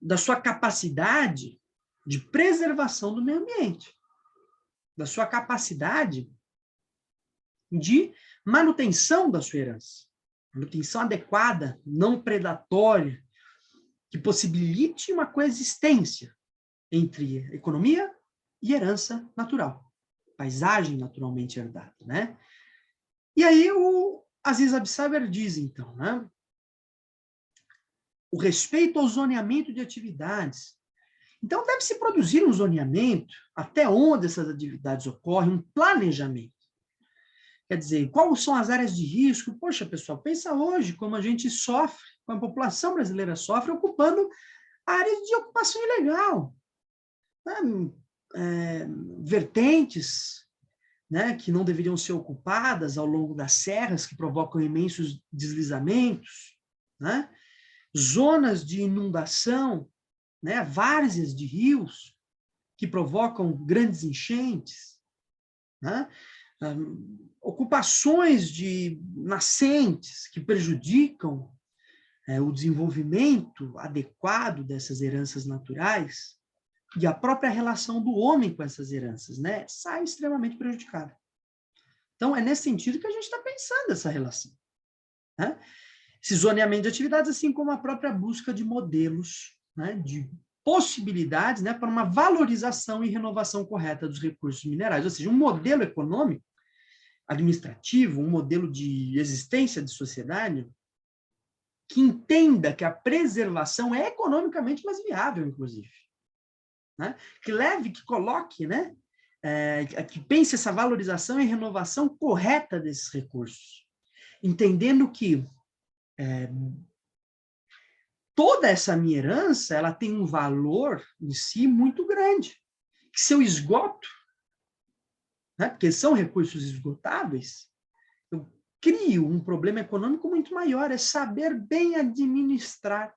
S1: da sua capacidade de preservação do meio ambiente, da sua capacidade de manutenção da sua herança, manutenção adequada, não predatória, que possibilite uma coexistência entre economia e herança natural, paisagem naturalmente herdada, né? E aí o Aziz Absaber diz, então, né? O respeito ao zoneamento de atividades. Então, deve-se produzir um zoneamento, até onde essas atividades ocorrem, um planejamento. Quer dizer, quais são as áreas de risco? Poxa, pessoal, pensa hoje como a gente sofre, como a população brasileira sofre, ocupando áreas de ocupação ilegal. Vertentes, né, que não deveriam ser ocupadas ao longo das serras, que provocam imensos deslizamentos, né? Zonas de inundação, né, várzeas de rios, que provocam grandes enchentes, né? Ocupações de nascentes que prejudicam o desenvolvimento adequado dessas heranças naturais e a própria relação do homem com essas heranças, né, sai extremamente prejudicada. Então, é nesse sentido que a gente está pensando essa relação, né? Esse zoneamento de atividades, assim como a própria busca de modelos, né, de possibilidades, né, para uma valorização e renovação correta dos recursos minerais, ou seja, um modelo econômico, administrativo, um modelo de existência de sociedade que entenda que a preservação é economicamente mais viável, inclusive, né? Que leve, que coloque, né, que pense essa valorização e renovação correta desses recursos, entendendo que toda essa minha herança, ela tem um valor em si muito grande, que seu esgoto, né, porque são recursos esgotáveis, eu crio um problema econômico muito maior, é saber bem administrar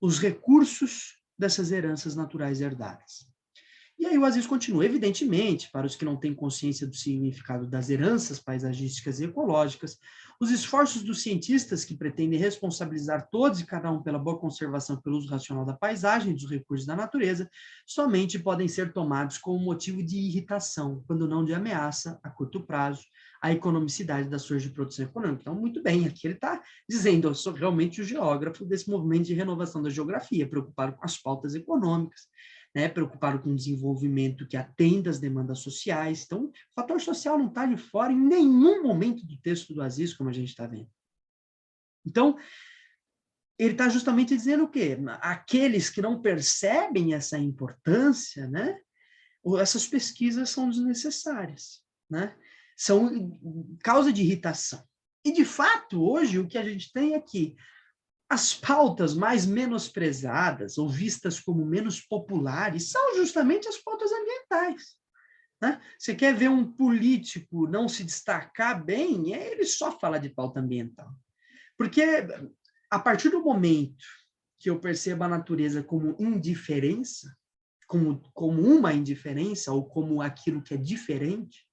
S1: os recursos dessas heranças naturais herdadas. E aí o Aziz continua, evidentemente, para os que não têm consciência do significado das heranças paisagísticas e ecológicas, os esforços dos cientistas que pretendem responsabilizar todos e cada um pela boa conservação pelo uso racional da paisagem e dos recursos da natureza, somente podem ser tomados como motivo de irritação, quando não de ameaça, a curto prazo, à economicidade das sources de produção econômica. Então, muito bem, aqui ele está dizendo, eu sou realmente o geógrafo desse movimento de renovação da geografia, preocupado com as pautas econômicas, né, preocupado com o desenvolvimento que atenda às demandas sociais. Então, o fator social não está de fora em nenhum momento do texto do Aziz, como a gente está vendo. Então, ele está justamente dizendo o quê? Aqueles que não percebem essa importância, né, essas pesquisas são desnecessárias, né, são causa de irritação. E, de fato, hoje, o que a gente tem aqui, as pautas mais menosprezadas ou vistas como menos populares são justamente as pautas ambientais, né? Você quer ver um político não se destacar bem, ele só fala de pauta ambiental. Porque a partir do momento que eu percebo a natureza como indiferença, como uma indiferença ou como aquilo que é diferente,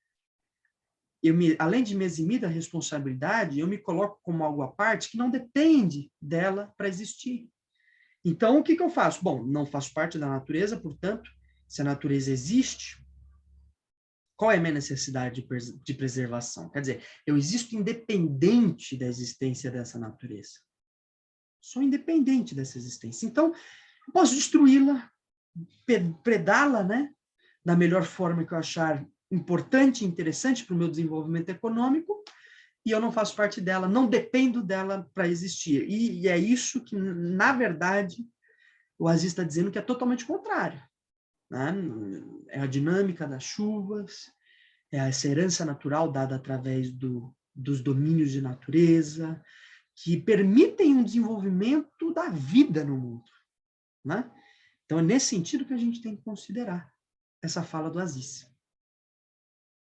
S1: além de me eximir da responsabilidade, eu me coloco como algo à parte que não depende dela para existir. Então, o que eu faço? Bom, não faço parte da natureza, portanto, se a natureza existe, qual é a minha necessidade de preservação? Quer dizer, eu existo independente da existência dessa natureza. Sou independente dessa existência. Então, eu posso destruí-la, predá-la, né, da melhor forma que eu achar importante e interessante para o meu desenvolvimento econômico, e eu não faço parte dela, não dependo dela para existir. E é isso que, na verdade, o Aziz está dizendo que é totalmente contrário, né? É a dinâmica das chuvas, é essa herança natural dada através dos domínios de natureza, que permitem um desenvolvimento da vida no mundo, né? Então, é nesse sentido que a gente tem que considerar essa fala do Aziz.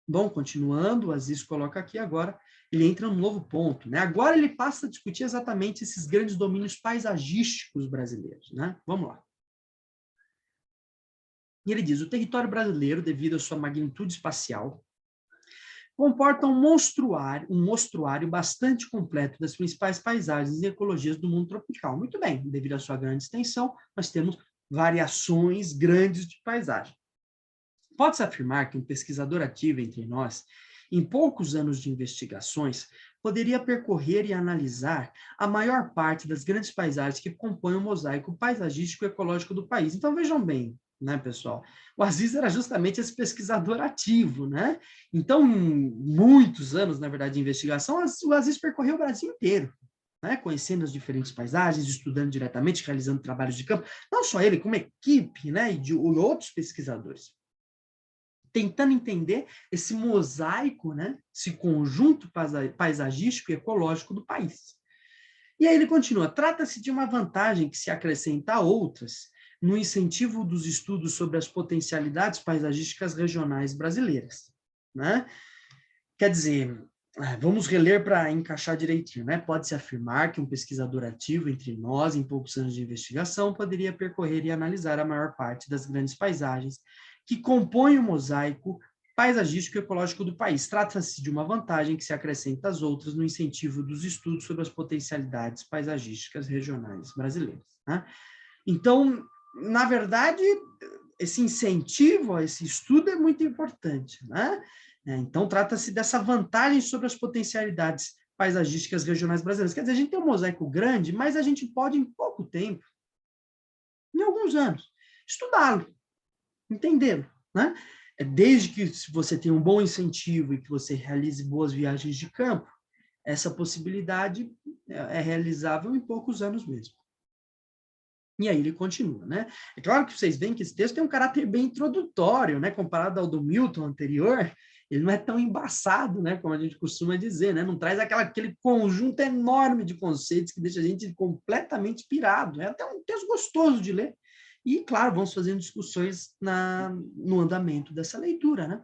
S1: Bom, continuando, o Aziz coloca aqui agora, ele entra num novo ponto, né? Agora ele passa a discutir exatamente esses grandes domínios paisagísticos brasileiros, né? Vamos lá. E ele diz, o território brasileiro, devido à sua magnitude espacial, comporta um mostruário bastante completo das principais paisagens e ecologias do mundo tropical. Muito bem, devido à sua grande extensão, nós temos variações grandes de paisagem. Pode-se afirmar que um pesquisador ativo entre nós, em poucos anos de investigações, poderia percorrer e analisar a maior parte das grandes paisagens que compõem o mosaico paisagístico e ecológico do país. Então, vejam bem, né, pessoal? O Aziz era justamente esse pesquisador ativo, né? Então, em muitos anos, na verdade, de investigação, o Aziz percorreu o Brasil inteiro, né? Conhecendo as diferentes paisagens, estudando diretamente, realizando trabalhos de campo, não só ele, como equipe, né, e de outros pesquisadores, tentando entender esse mosaico, né, esse conjunto paisagístico e ecológico do país. E aí ele continua, trata-se de uma vantagem que se acrescenta a outras no incentivo dos estudos sobre as potencialidades paisagísticas regionais brasileiras, né? Quer dizer, vamos reler para encaixar direitinho, né? Pode-se afirmar que um pesquisador ativo entre nós, em poucos anos de investigação, poderia percorrer e analisar a maior parte das grandes paisagens que compõem o mosaico paisagístico e ecológico do país. Trata-se de uma vantagem que se acrescenta às outras no incentivo dos estudos sobre as potencialidades paisagísticas regionais brasileiras, né? Então, na verdade, esse incentivo a esse estudo é muito importante, né? Então, trata-se dessa vantagem sobre as potencialidades paisagísticas regionais brasileiras. Quer dizer, a gente tem um mosaico grande, mas a gente pode, em pouco tempo, em alguns anos, estudá-lo, entendê-lo, né? Desde que você tenha um bom incentivo e que você realize boas viagens de campo, essa possibilidade é realizável em poucos anos mesmo. E aí ele continua, né? É claro que vocês veem que esse texto tem um caráter bem introdutório, né? Comparado ao do Milton anterior, ele não é tão embaçado, né? Como a gente costuma dizer, né? Não traz aquele conjunto enorme de conceitos que deixa a gente completamente pirado. É até um texto gostoso de ler. E, claro, vamos fazendo discussões no andamento dessa leitura, né?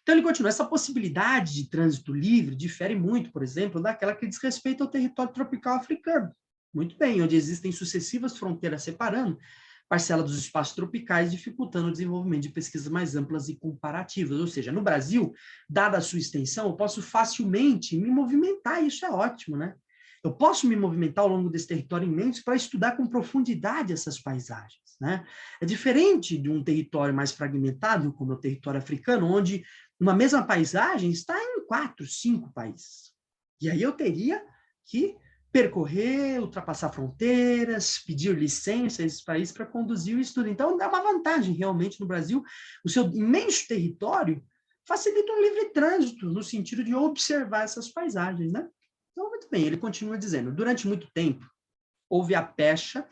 S1: Então, ele continua, essa possibilidade de trânsito livre difere muito, por exemplo, daquela que diz respeito ao território tropical africano. Muito bem, onde existem sucessivas fronteiras separando parcela dos espaços tropicais, dificultando o desenvolvimento de pesquisas mais amplas e comparativas. Ou seja, no Brasil, dada a sua extensão, eu posso facilmente me movimentar, e isso é ótimo, né? Eu posso me movimentar ao longo desse território imenso para estudar com profundidade essas paisagens, né? É diferente de um território mais fragmentado, como é o território africano, onde uma mesma paisagem está em 4, 5 países. E aí eu teria que percorrer, ultrapassar fronteiras, pedir licença a esses países para conduzir o estudo. Então, dá uma vantagem, realmente, no Brasil. O seu imenso território facilita um livre trânsito, no sentido de observar essas paisagens, né? Então, muito bem, ele continua dizendo, durante muito tempo, houve a pecha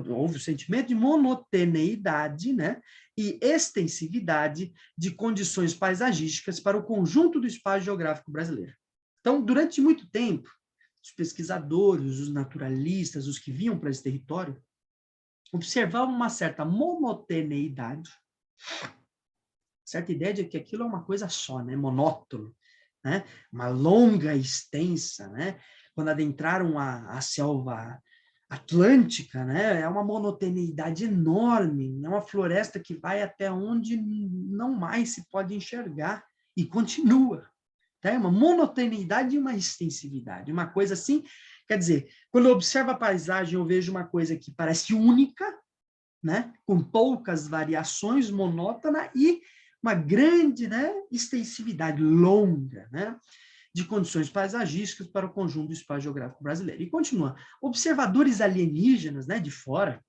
S1: houve o sentimento de monotoneidade, né, e extensividade de condições paisagísticas para o conjunto do espaço geográfico brasileiro. Então, durante muito tempo, os pesquisadores, os naturalistas, os que vinham para esse território, observavam uma certa monotoneidade, certa ideia de que aquilo é uma coisa só, né, monótono, né? Uma longa extensa, né? Quando adentraram a selva atlântica, né? É uma monotoneidade enorme, é uma floresta que vai até onde não mais se pode enxergar e continua. Tá? Uma monotoneidade e uma extensividade, uma coisa assim, quer dizer, quando eu observo a paisagem, eu vejo uma coisa que parece única, né? Com poucas variações, monótona e uma grande, né, extensividade longa, né, de condições paisagísticas para o conjunto do espaço geográfico brasileiro. E continua, observadores alienígenas, né, de fora,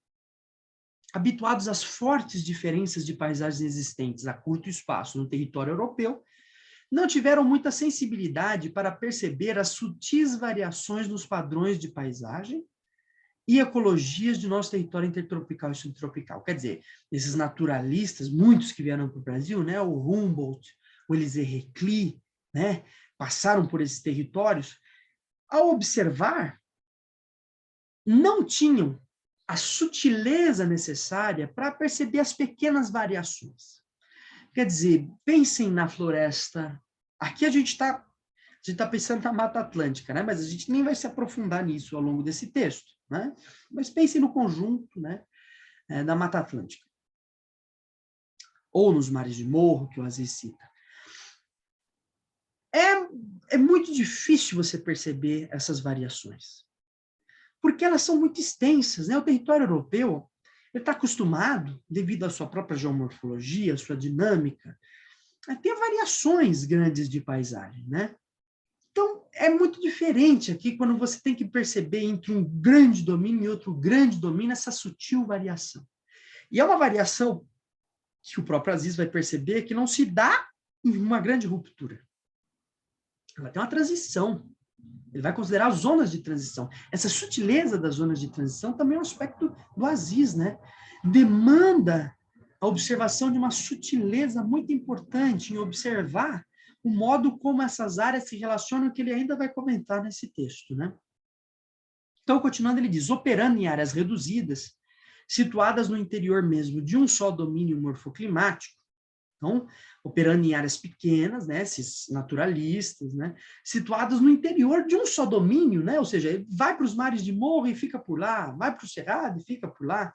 S1: habituados às fortes diferenças de paisagens existentes a curto espaço no território europeu, não tiveram muita sensibilidade para perceber as sutis variações nos padrões de paisagem e ecologias de nosso território intertropical e subtropical. Quer dizer, esses naturalistas, muitos que vieram para o Brasil, né, o Humboldt, o Elisée Reclus, né, passaram por esses territórios, ao observar, não tinham a sutileza necessária para perceber as pequenas variações. Quer dizer, pensem na floresta. Aqui a gente está pensando na Mata Atlântica, né? Mas a gente nem vai se aprofundar nisso ao longo desse texto, né? Mas pensem no conjunto, né, da Mata Atlântica. Ou nos mares de morro, que o Aziz cita. É muito difícil você perceber essas variações, porque elas são muito extensas, né? O território europeu está acostumado, devido à sua própria geomorfologia, à sua dinâmica, a ter variações grandes de paisagem, né? Então, é muito diferente aqui quando você tem que perceber entre um grande domínio e outro grande domínio essa sutil variação. E é uma variação que o próprio Aziz vai perceber que não se dá em uma grande ruptura. Ela tem uma transição. Ele vai considerar zonas de transição. Essa sutileza das zonas de transição também é um aspecto do Aziz, né? Demanda a observação de uma sutileza muito importante em observar o modo como essas áreas se relacionam, que ele ainda vai comentar nesse texto, né? Então, continuando, ele diz, operando em áreas reduzidas, situadas no interior mesmo de um só domínio morfoclimático, então, operando em áreas pequenas, né, esses naturalistas, né, situados no interior de um só domínio, né, ou seja, ele vai para os mares de morro e fica por lá, vai para o cerrado e fica por lá,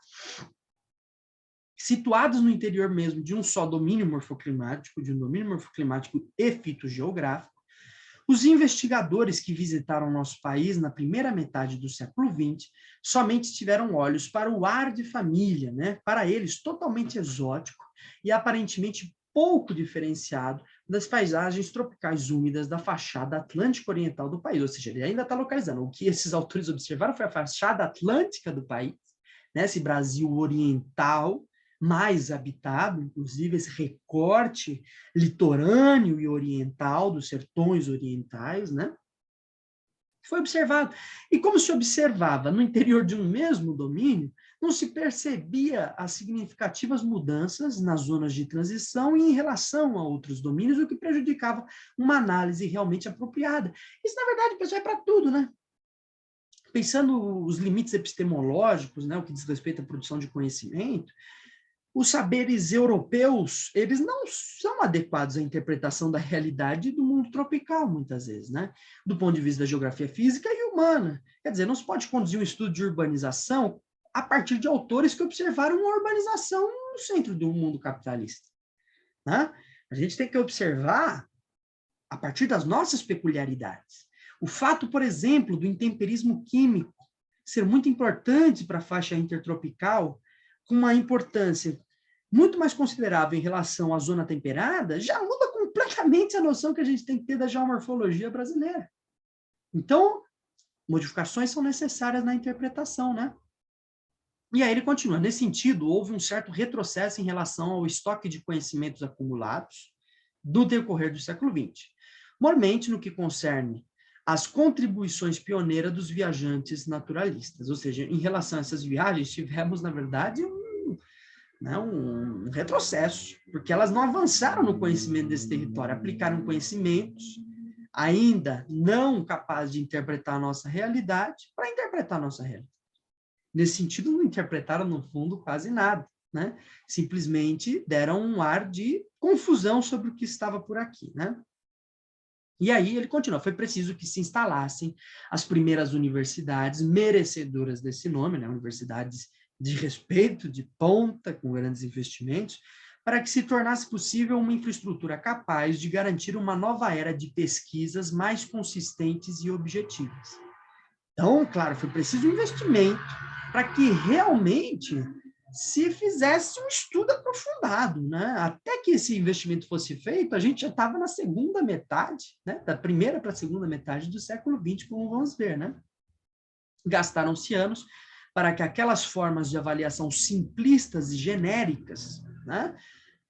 S1: situados no interior mesmo de um só domínio morfoclimático, de um domínio morfoclimático e fitogeográfico, os investigadores que visitaram nosso país na primeira metade do século XX somente tiveram olhos para o ar de família, né? Para eles totalmente exótico e aparentemente pouco diferenciado das paisagens tropicais úmidas da fachada atlântica oriental do país. Ou seja, ele ainda está localizando. O que esses autores observaram foi a fachada atlântica do país, né? Esse Brasil oriental, mais habitado, inclusive esse recorte litorâneo e oriental, dos sertões orientais, né? Foi observado. E como se observava no interior de um mesmo domínio, não se percebia as significativas mudanças nas zonas de transição e em relação a outros domínios, o que prejudicava uma análise realmente apropriada. Isso, na verdade, pessoal, é para tudo, né? Pensando os limites epistemológicos, né, o que diz respeito à produção de conhecimento, os saberes europeus, eles não são adequados à interpretação da realidade do mundo tropical, muitas vezes, né? Do ponto de vista da geografia física e humana. Quer dizer, não se pode conduzir um estudo de urbanização a partir de autores que observaram uma urbanização no centro do mundo capitalista, né? A gente tem que observar a partir das nossas peculiaridades. O fato, por exemplo, do intemperismo químico ser muito importante para a faixa intertropical, com uma importância muito mais considerável em relação à zona temperada, já muda completamente a noção que a gente tem que ter da geomorfologia brasileira. Então, modificações são necessárias na interpretação, né? E aí ele continua. Nesse sentido, houve um certo retrocesso em relação ao estoque de conhecimentos acumulados do decorrer do século XX, mormente no que concerne às contribuições pioneiras dos viajantes naturalistas. Ou seja, em relação a essas viagens, tivemos, na verdade, um retrocesso, porque elas não avançaram no conhecimento desse território, aplicaram conhecimentos ainda não capazes de interpretar a nossa realidade para interpretar a nossa realidade. Nesse sentido, não interpretaram, no fundo, quase nada, né? Simplesmente deram um ar de confusão sobre o que estava por aqui, né? E aí ele continua, foi preciso que se instalassem as primeiras universidades merecedoras desse nome, né? Universidades de respeito, de ponta, com grandes investimentos, para que se tornasse possível uma infraestrutura capaz de garantir uma nova era de pesquisas mais consistentes e objetivas. Então, claro, foi preciso um investimento para que realmente se fizesse um estudo aprofundado, né? Até que esse investimento fosse feito, a gente já estava na segunda metade, né? Da primeira para a segunda metade do século XX, como vamos ver, né? Gastaram-se anos para que aquelas formas de avaliação simplistas e genéricas, né,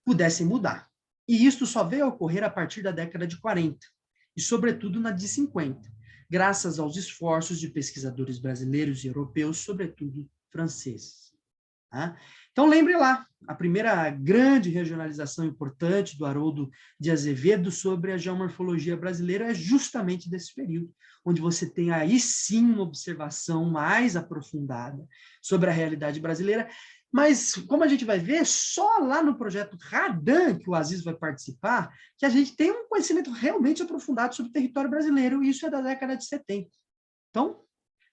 S1: pudessem mudar. E isto só veio a ocorrer a partir da década de 40, e sobretudo na de 50, graças aos esforços de pesquisadores brasileiros e europeus, sobretudo franceses. Tá? Então, lembre lá, a primeira grande regionalização importante do Haroldo de Azevedo sobre a geomorfologia brasileira é justamente desse período, onde você tem aí sim uma observação mais aprofundada sobre a realidade brasileira, mas, como a gente vai ver, só lá no projeto Radan, que o Aziz vai participar, que a gente tem um conhecimento realmente aprofundado sobre o território brasileiro, e isso é da década de 70. Então,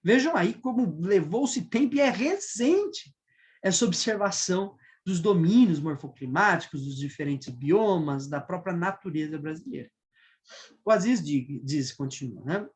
S1: vejam aí como levou-se tempo, e é recente essa observação dos domínios morfoclimáticos, dos diferentes biomas, da própria natureza brasileira. O Aziz diz, continua, né?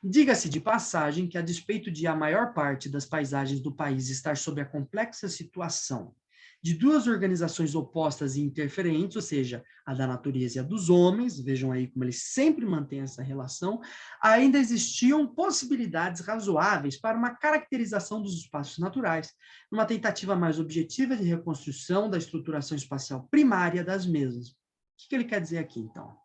S1: Diga-se de passagem que, a despeito de a maior parte das paisagens do país estar sob a complexa situação de duas organizações opostas e interferentes, ou seja, a da natureza e a dos homens, vejam aí como eles sempre mantêm essa relação, ainda existiam possibilidades razoáveis para uma caracterização dos espaços naturais, numa tentativa mais objetiva de reconstrução da estruturação espacial primária das mesmas. O que ele quer dizer aqui, então?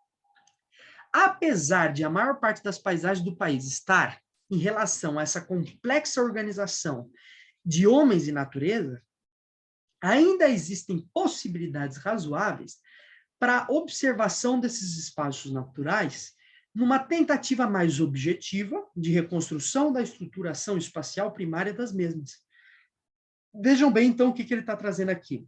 S1: Apesar de a maior parte das paisagens do país estar em relação a essa complexa organização de homens e natureza, ainda existem possibilidades razoáveis para a observação desses espaços naturais numa tentativa mais objetiva de reconstrução da estruturação espacial primária das mesmas. Vejam bem, então, o que ele está trazendo aqui.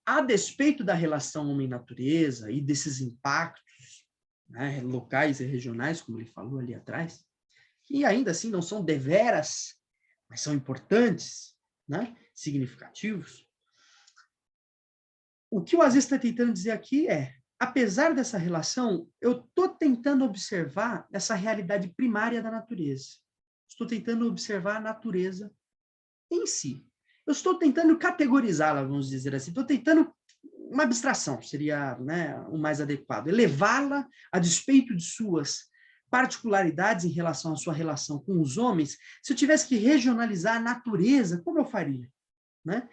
S1: A despeito da relação homem-natureza e desses impactos, né, locais e regionais, como ele falou ali atrás, que ainda assim não são deveras, mas são importantes, né, significativos, o que o Aziz está tentando dizer aqui é, apesar dessa relação, eu estou tentando observar essa realidade primária da natureza. Estou tentando observar a natureza em si. Eu estou tentando categorizá-la, vamos dizer assim. Estou tentando uma abstração, seria, né, o mais adequado. Elevá-la a despeito de suas particularidades em relação à sua relação com os homens. Se eu tivesse que regionalizar a natureza, como eu faria? Né?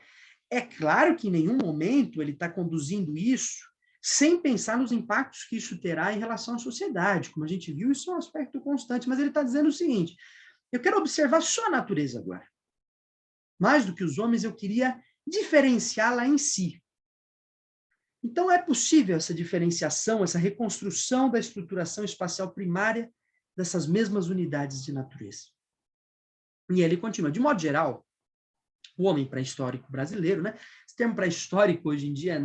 S1: É claro que em nenhum momento ele está conduzindo isso sem pensar nos impactos que isso terá em relação à sociedade. Como a gente viu, isso é um aspecto constante, mas ele está dizendo o seguinte, eu quero observar só a natureza agora. Mais do que os homens, eu queria diferenciá-la em si. Então, é possível essa diferenciação, essa reconstrução da estruturação espacial primária dessas mesmas unidades de natureza. E ele continua, de modo geral, o homem pré-histórico brasileiro, né? Esse termo pré-histórico, hoje em dia,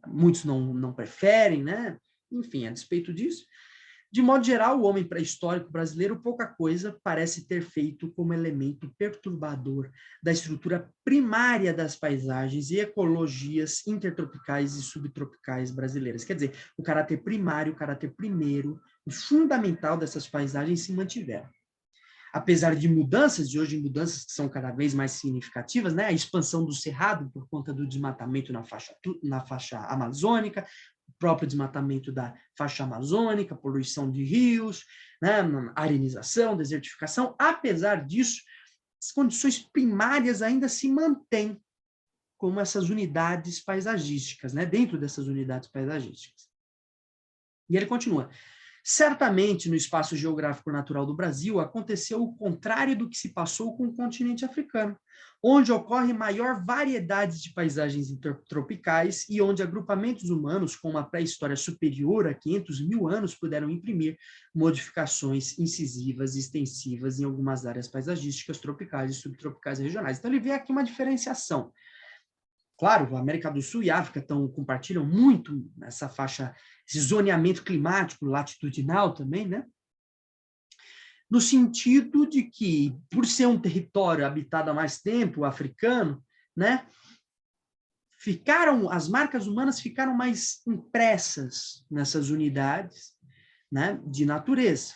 S1: muitos não preferem, né? Enfim, a despeito disso, de modo geral, o homem pré-histórico brasileiro pouca coisa parece ter feito como elemento perturbador da estrutura primária das paisagens e ecologias intertropicais e subtropicais brasileiras. Quer dizer, o caráter primário, o caráter primeiro, o fundamental dessas paisagens se mantiveram. Apesar de mudanças, de hoje mudanças que são cada vez mais significativas, né? A expansão do cerrado por conta do desmatamento na faixa amazônica, o próprio desmatamento da faixa amazônica, poluição de rios, né? Arenização, desertificação. Apesar disso, as condições primárias ainda se mantêm como essas unidades paisagísticas, né? Dentro dessas unidades paisagísticas. E ele continua. Certamente, no espaço geográfico natural do Brasil, aconteceu o contrário do que se passou com o continente africano, onde ocorre maior variedade de paisagens intertropicais e onde agrupamentos humanos com uma pré-história superior a 500 mil anos puderam imprimir modificações incisivas e extensivas em algumas áreas paisagísticas tropicais e subtropicais regionais. Então, ele vê aqui uma diferenciação. Claro, a América do Sul e África compartilham muito essa faixa, esse zoneamento climático latitudinal também, né? No sentido de que, por ser um território habitado há mais tempo, africano, né? As marcas humanas ficaram mais impressas nessas unidades, né? De natureza,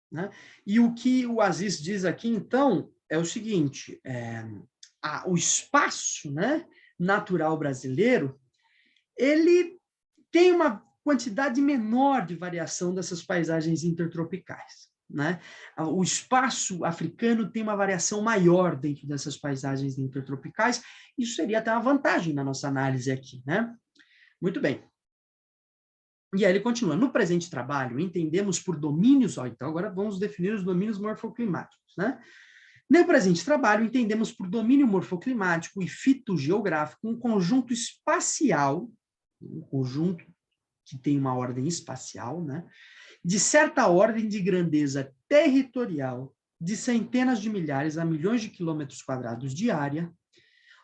S1: né? E o que o Aziz diz aqui, então, é o seguinte, o espaço, né? Natural brasileiro, ele tem uma quantidade menor de variação dessas paisagens intertropicais, né? O espaço africano tem uma variação maior dentro dessas paisagens intertropicais, isso seria até uma vantagem na nossa análise aqui, né? Muito bem. E aí ele continua, no presente trabalho, entendemos por domínios, então agora vamos definir os domínios morfoclimáticos, né? No presente trabalho, entendemos por domínio morfoclimático e fitogeográfico um conjunto espacial, um conjunto que tem uma ordem espacial, né, de certa ordem de grandeza territorial, de centenas de milhares a milhões de quilômetros quadrados de área,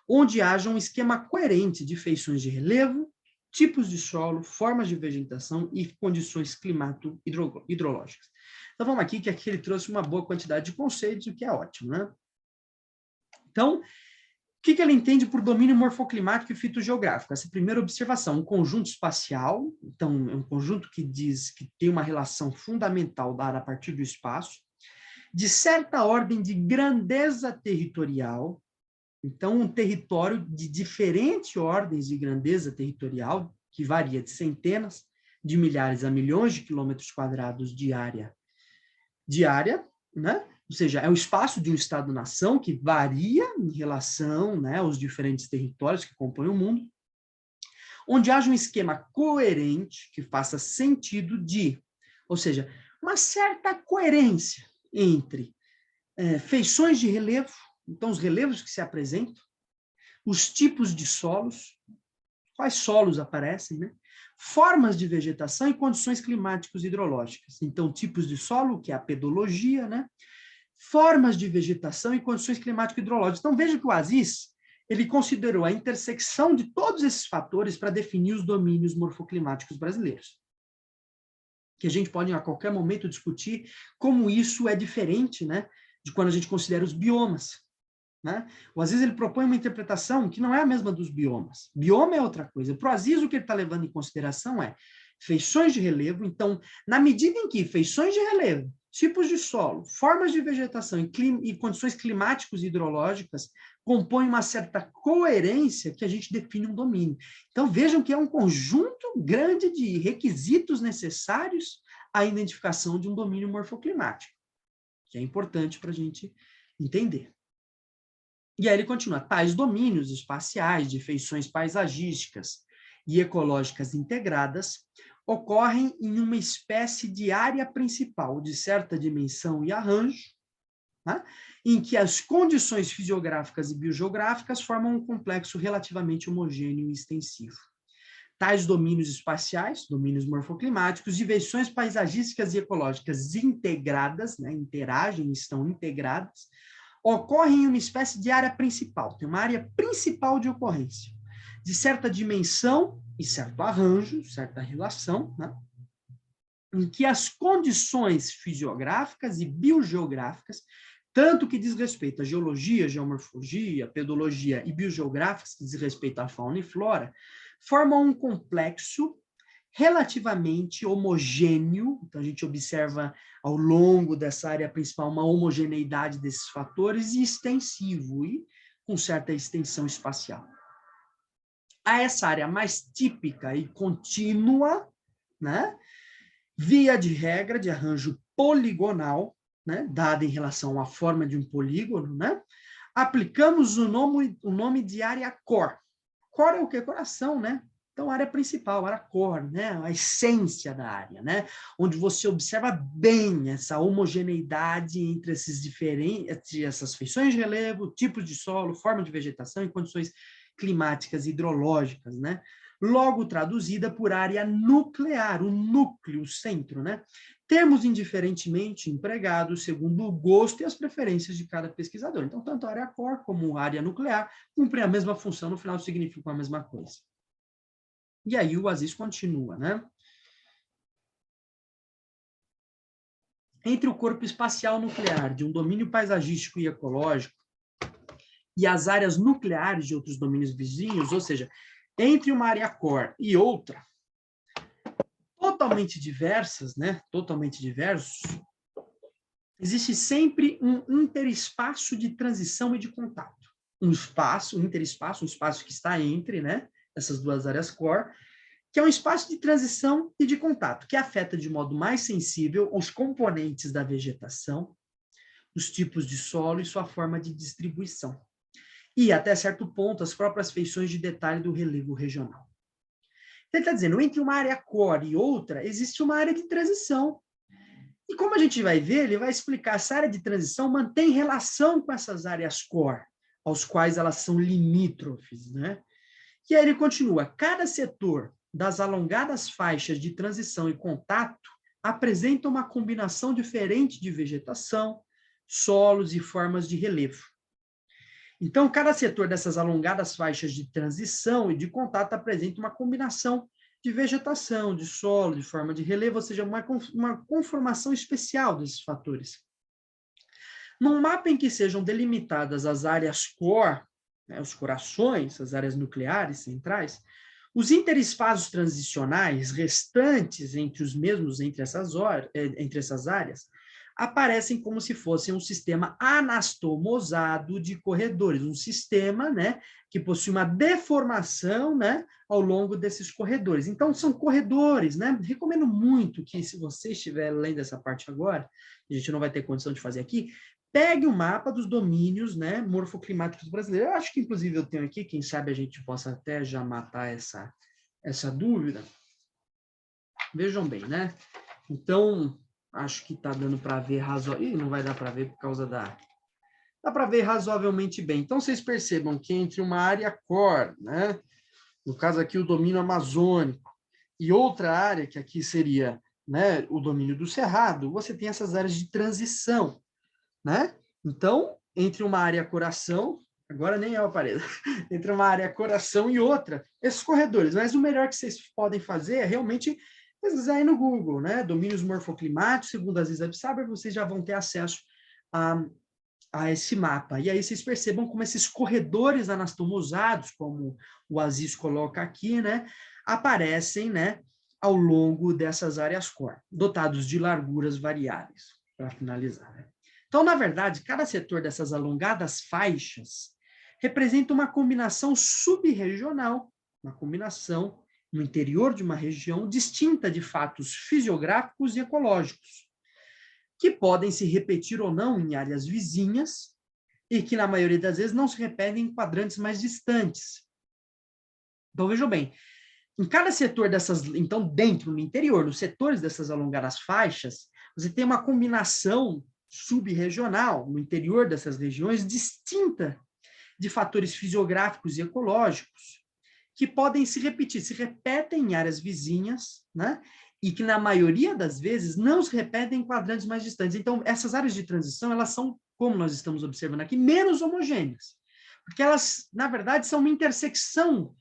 S1: onde haja um esquema coerente de feições de relevo, tipos de solo, formas de vegetação e condições climato-hidrológicas. Então, vamos aqui, que aqui ele trouxe uma boa quantidade de conceitos, o que é ótimo, né? Então, o que ele entende por domínio morfoclimático e fitogeográfico? Essa primeira observação, um conjunto espacial, então, é um conjunto que diz que tem uma relação fundamental dada a partir do espaço, de certa ordem de grandeza territorial, então, um território de diferentes ordens de grandeza territorial, que varia de centenas de milhares a milhões de quilômetros quadrados de área, né? Ou seja, é o espaço de um Estado-nação que varia em relação, né, aos diferentes territórios que compõem o mundo, onde haja um esquema coerente que faça sentido ou seja, uma certa coerência entre feições de relevo, então os relevos que se apresentam, os tipos de solos, quais solos aparecem, né? Formas de vegetação e condições climáticos e hidrológicas. Então, tipos de solo, que é a pedologia, né? Formas de vegetação e condições climático-hidrológicas. Então, veja que o Aziz, ele considerou a intersecção de todos esses fatores para definir os domínios morfoclimáticos brasileiros. Que a gente pode, a qualquer momento, discutir como isso é diferente, né, de quando a gente considera os biomas. Né? O Aziz, ele propõe uma interpretação que não é a mesma dos biomas. Bioma é outra coisa. Para o Aziz, o que ele está levando em consideração é feições de relevo. Então, na medida em que feições de relevo, tipos de solo, formas de vegetação e condições climáticos e hidrológicas compõem uma certa coerência que a gente define um domínio. Então, vejam que é um conjunto grande de requisitos necessários à identificação de um domínio morfoclimático, que é importante para a gente entender. E aí ele continua, tais domínios espaciais de feições paisagísticas e ecológicas integradas ocorrem em uma espécie de área principal de certa dimensão e arranjo, né, em que as condições fisiográficas e biogeográficas formam um complexo relativamente homogêneo e extensivo. Tais domínios espaciais, domínios morfoclimáticos, de feições paisagísticas e ecológicas integradas, né, interagem, estão integradas, ocorre em uma espécie de área principal, tem uma área principal de ocorrência, de certa dimensão e certo arranjo, certa relação, né? Em que as condições fisiográficas e biogeográficas, tanto que diz respeito à geologia, geomorfologia, pedologia e biogeográficas, que diz respeito à fauna e flora, formam um complexo relativamente homogêneo. Então, a gente observa ao longo dessa área principal uma homogeneidade desses fatores e extensivo, e com certa extensão espacial. A essa área mais típica e contínua, né, via de regra de arranjo poligonal, né, dada em relação à forma de um polígono, né, aplicamos o nome de área core. Core é o quê? Coração, né? Então, a área principal, a área core, né? A essência da área, né? Onde você observa bem essa homogeneidade entre essas feições de relevo, tipos de solo, forma de vegetação e condições climáticas e hidrológicas, né? Logo traduzida por área nuclear, o núcleo, o centro, né? Termos indiferentemente empregados segundo o gosto e as preferências de cada pesquisador. Então, tanto a área core como a área nuclear cumprem a mesma função, no final significam a mesma coisa. E aí o Aziz continua, né? Entre o corpo espacial nuclear de um domínio paisagístico e ecológico e as áreas nucleares de outros domínios vizinhos, ou seja, entre uma área core e outra, totalmente diversas, né? Totalmente diversos, existe sempre um interespaço de transição e de contato. Um interespaço, um espaço que está entre, né, essas duas áreas core, que é um espaço de transição e de contato, que afeta de modo mais sensível os componentes da vegetação, os tipos de solo e sua forma de distribuição. E, até certo ponto, as próprias feições de detalhe do relevo regional. Ele está dizendo, entre uma área core e outra, existe uma área de transição. E como a gente vai ver, ele vai explicar, essa área de transição mantém relação com essas áreas core, aos quais elas são limítrofes, né? E aí ele continua, cada setor das alongadas faixas de transição e contato apresenta uma combinação diferente de vegetação, solos e formas de relevo. Então, cada setor dessas alongadas faixas de transição e de contato apresenta uma combinação de vegetação, de solo, de forma de relevo, ou seja, uma conformação especial desses fatores. Num mapa em que sejam delimitadas as áreas core, né, os corações, as áreas nucleares centrais, os interespaços transicionais restantes entre essas áreas, aparecem como se fossem um sistema anastomosado de corredores, um sistema, né, que possui uma deformação, né, ao longo desses corredores. Então, são corredores, né? Recomendo muito que, se você estiver lendo essa parte agora, a gente não vai ter condição de fazer aqui, pegue o mapa dos domínios, né, morfoclimáticos brasileiros. Eu acho que, inclusive, eu tenho aqui, quem sabe a gente possa até já matar essa dúvida. Vejam bem, né? Então, acho que está dando para ver razoavelmente. Não vai dar para ver por causa da... Dá para ver razoavelmente bem. Então, vocês percebam que entre uma área core, né, no caso aqui o domínio amazônico, e outra área, que aqui seria, né, o domínio do cerrado, você tem essas áreas de transição, né? Então, entre uma área coração, agora nem é o aparelho, entre uma área coração e outra, esses corredores. Mas o melhor que vocês podem fazer é realmente pesquisar aí no Google, né? Domínios morfoclimáticos, segundo Aziz Absaber, vocês já vão ter acesso a esse mapa. E aí vocês percebam como esses corredores anastomosados, como o Aziz coloca aqui, né, aparecem, né, ao longo dessas áreas core, dotados de larguras variáveis, para finalizar, né? Então, na verdade, cada setor dessas alongadas faixas representa uma combinação subregional, uma combinação no interior de uma região distinta de fatos fisiográficos e ecológicos, que podem se repetir ou não em áreas vizinhas e que, na maioria das vezes, não se repetem em quadrantes mais distantes. Então, vejam bem, em cada setor dessas, então, dentro, no interior, nos setores dessas alongadas faixas, você tem uma combinação subregional, no interior dessas regiões, distinta de fatores fisiográficos e ecológicos, que podem se repetir, se repetem em áreas vizinhas, né? E que, na maioria das vezes, não se repetem em quadrantes mais distantes. Então, essas áreas de transição, elas são como nós estamos observando aqui, menos homogêneas. Porque elas, na verdade, são uma intersecção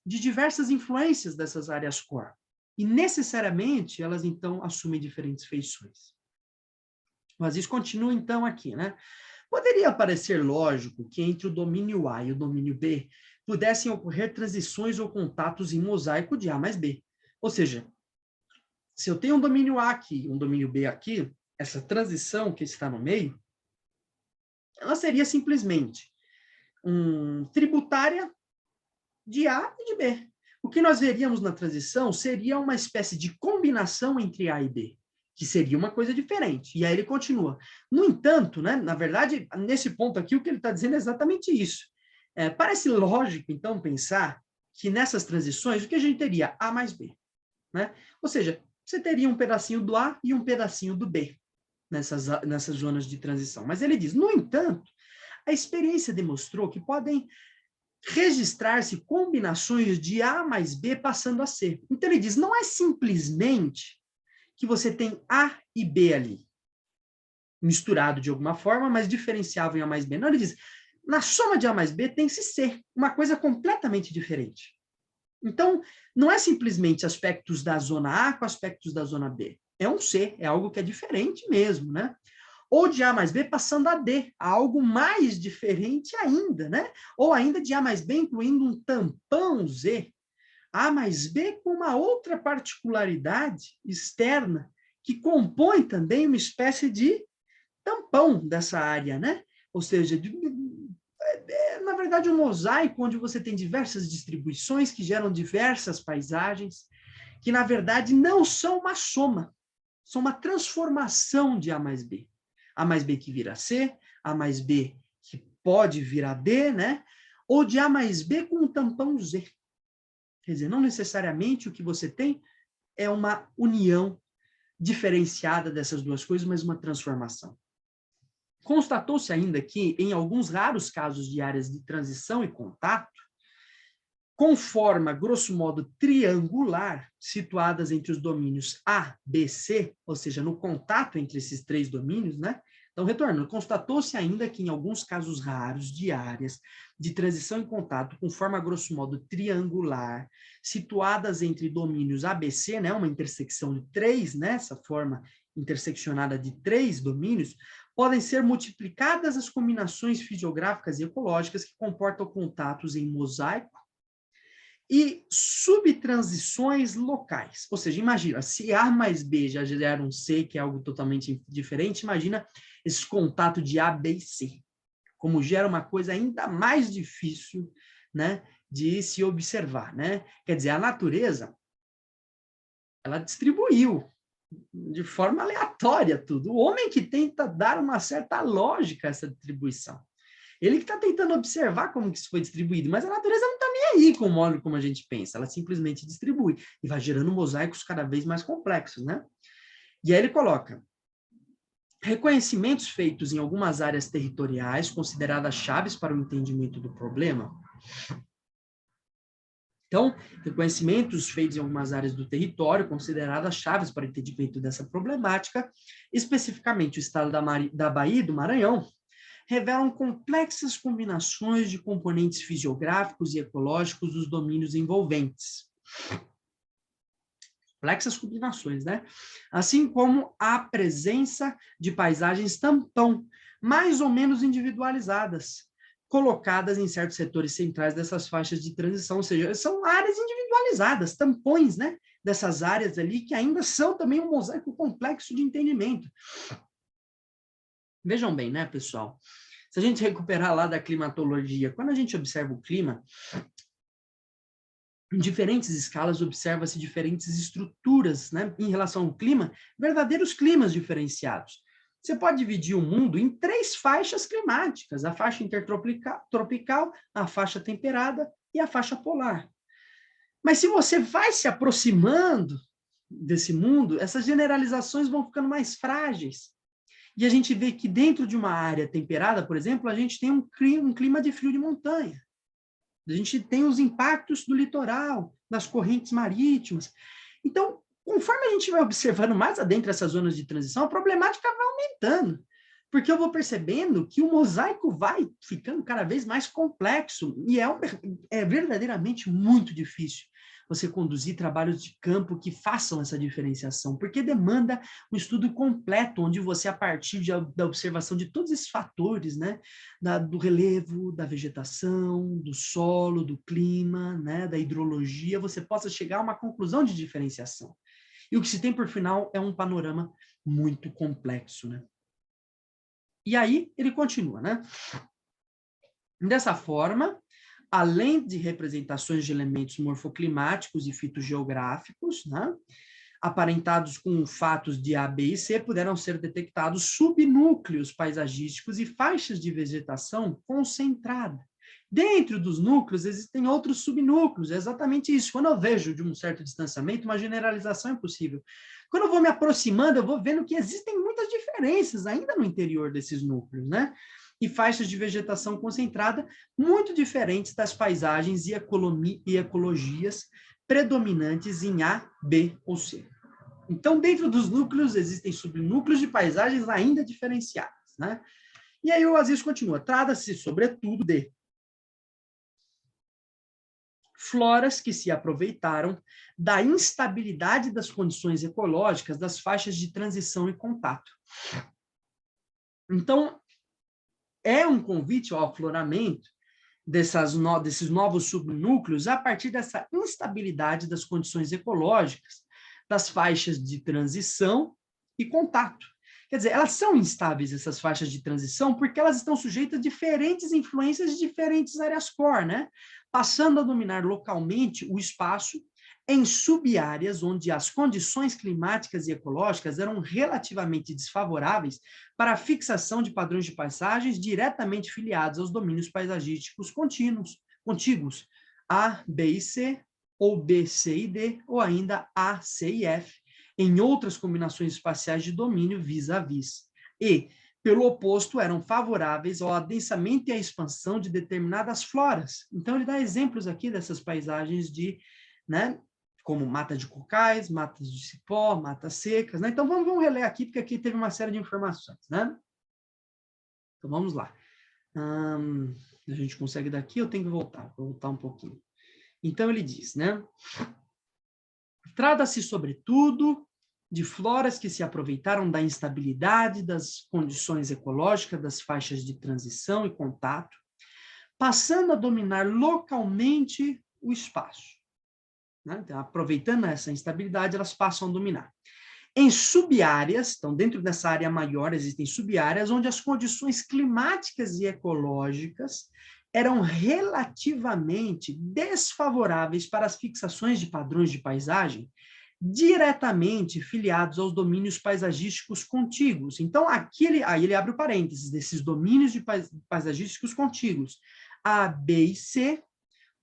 S1: de diversas influências dessas áreas core. E, necessariamente, elas, então, assumem diferentes feições. Mas isso continua, então, aqui, né? Poderia parecer lógico que entre o domínio A e o domínio B pudessem ocorrer transições ou contatos em mosaico de A mais B. Ou seja, se eu tenho um domínio A aqui, um domínio B aqui, essa transição que está no meio, ela seria simplesmente tributária de A e de B. O que nós veríamos na transição seria uma espécie de combinação entre A e B, que seria uma coisa diferente. E aí ele continua. No entanto, né, na verdade, nesse ponto aqui, o que ele está dizendo é exatamente isso. Parece lógico, então, pensar que nessas transições, o que a gente teria? A mais B. Né? Ou seja, você teria um pedacinho do A e um pedacinho do B nessas zonas de transição. Mas ele diz, no entanto, a experiência demonstrou que podem registrar-se combinações de A mais B passando a C. Então ele diz, não é simplesmente que você tem A e B ali, misturado de alguma forma, mas diferenciável em A mais B. Não, ele diz, na soma de A mais B tem-se C, uma coisa completamente diferente. Então, não é simplesmente aspectos da zona A com aspectos da zona B. É um C, é algo que é diferente mesmo, né? Ou de A mais B passando a D, algo mais diferente ainda, né? Ou ainda de A mais B incluindo um tampão Z. A mais B com uma outra particularidade externa que compõe também uma espécie de tampão dessa área, né? Ou seja, na verdade, um mosaico onde você tem diversas distribuições que geram diversas paisagens, que, na verdade, não são uma soma, são uma transformação de A mais B. A mais B que vira C, A mais B que pode virar D, né? Ou de A mais B com um tampão Z. Quer dizer, não necessariamente o que você tem é uma união diferenciada dessas duas coisas, mas uma transformação. Constatou-se ainda que, em alguns raros casos de áreas de transição e contato, com forma, grosso modo, triangular, situadas entre os domínios A, B, C, ou seja, no contato entre esses três domínios, né? Então, retornando, constatou-se ainda que, em alguns casos raros de áreas de transição e contato, com forma, grosso modo, triangular, situadas entre domínios A, B, C, né? Uma intersecção de três, né? Essa forma interseccionada de três domínios, podem ser multiplicadas as combinações fisiográficas e ecológicas que comportam contatos em mosaico e subtransições locais. Ou seja, imagina, se A mais B já gera um C, que é algo totalmente diferente, imagina esse contato de A, B e C, como gera uma coisa ainda mais difícil, né, de se observar, né? Quer dizer, a natureza, ela distribuiu de forma aleatória tudo. O homem que tenta dar uma certa lógica a essa distribuição. Ele que está tentando observar como que isso foi distribuído, mas a natureza não está nem aí com o modo como a gente pensa, ela simplesmente distribui e vai gerando mosaicos cada vez mais complexos, né? E aí ele coloca reconhecimentos feitos em algumas áreas territoriais consideradas chaves para o entendimento do problema. Então, reconhecimentos feitos em algumas áreas do território, consideradas chaves para o entendimento dessa problemática, especificamente o estado da Bahia e do Maranhão, revelam complexas combinações de componentes fisiográficos e ecológicos dos domínios envolventes. Complexas combinações, né? Assim como a presença de paisagens tampão, mais ou menos individualizadas, colocadas em certos setores centrais dessas faixas de transição, ou seja, são áreas individualizadas, tampões, né, dessas áreas ali, que ainda são também um mosaico complexo de entendimento. Vejam bem, né, pessoal? Se a gente recuperar lá da climatologia, quando a gente observa o clima, em diferentes escalas observa-se diferentes estruturas, né, em relação ao clima, verdadeiros climas diferenciados. Você pode dividir o mundo em três faixas climáticas, a faixa intertropical, a faixa temperada e a faixa polar. Mas se você vai se aproximando desse mundo, essas generalizações vão ficando mais frágeis. E a gente vê que dentro de uma área temperada, por exemplo, a gente tem um clima de frio de montanha. A gente tem os impactos do litoral, das correntes marítimas. Então, conforme a gente vai observando mais adentro essas zonas de transição, a problemática vai aumentando. porque eu vou percebendo que o mosaico vai ficando cada vez mais complexo, e é verdadeiramente muito difícil você conduzir trabalhos de campo que façam essa diferenciação, porque demanda um estudo completo, onde você, a partir da observação de todos esses fatores, né, do relevo, da vegetação, do solo, do clima, né, da hidrologia, você possa chegar a uma conclusão de diferenciação. E o que se tem por final é um panorama muito complexo, né? E aí ele continua, né? Dessa forma, além de representações de elementos morfoclimáticos e fitogeográficos, né, aparentados com fatos de A, B e C, puderam ser detectados subnúcleos paisagísticos e faixas de vegetação concentrada. Dentro dos núcleos existem outros subnúcleos, é exatamente isso. Quando eu vejo de um certo distanciamento, uma generalização é possível. Quando eu vou me aproximando, eu vou vendo que existem muitas diferenças ainda no interior desses núcleos, né? E faixas de vegetação concentrada muito diferentes das paisagens e ecologias predominantes em A, B ou C. Então, dentro dos núcleos, existem subnúcleos de paisagens ainda diferenciadas, né? E aí o Aziz continua, trata-se, sobretudo, de floras que se aproveitaram da instabilidade das condições ecológicas das faixas de transição e contato. Então, é um convite ao afloramento desses novos subnúcleos a partir dessa instabilidade das condições ecológicas, das faixas de transição e contato. Quer dizer, elas são instáveis, essas faixas de transição, porque elas estão sujeitas a diferentes influências de diferentes áreas core, né? Passando a dominar localmente o espaço em subáreas onde as condições climáticas e ecológicas eram relativamente desfavoráveis para a fixação de padrões de paisagens diretamente filiados aos domínios paisagísticos contíguos, A, B e C, ou B, C e D, ou ainda A, C e F, em outras combinações espaciais de domínio vis-à-vis. E, pelo oposto, eram favoráveis ao adensamento e à expansão de determinadas floras. Então, ele dá exemplos aqui dessas paisagens de, né, como mata de cocais, matas de cipó, matas secas, né? Então, vamos reler aqui, porque aqui teve uma série de informações, né? Então, vamos lá. A gente consegue daqui, eu tenho que voltar, vou voltar um pouquinho. Então, ele diz, né? Trata-se, sobretudo, de floras que se aproveitaram da instabilidade das condições ecológicas das faixas de transição e contato, passando a dominar localmente o espaço. Né? Então, aproveitando essa instabilidade, elas passam a dominar. Em subáreas, então, dentro dessa área maior, existem subáreas onde as condições climáticas e ecológicas eram relativamente desfavoráveis para as fixações de padrões de paisagem diretamente filiados aos domínios paisagísticos contíguos. Então, aí ele abre o parênteses desses domínios de paisagísticos contíguos, A, B e C,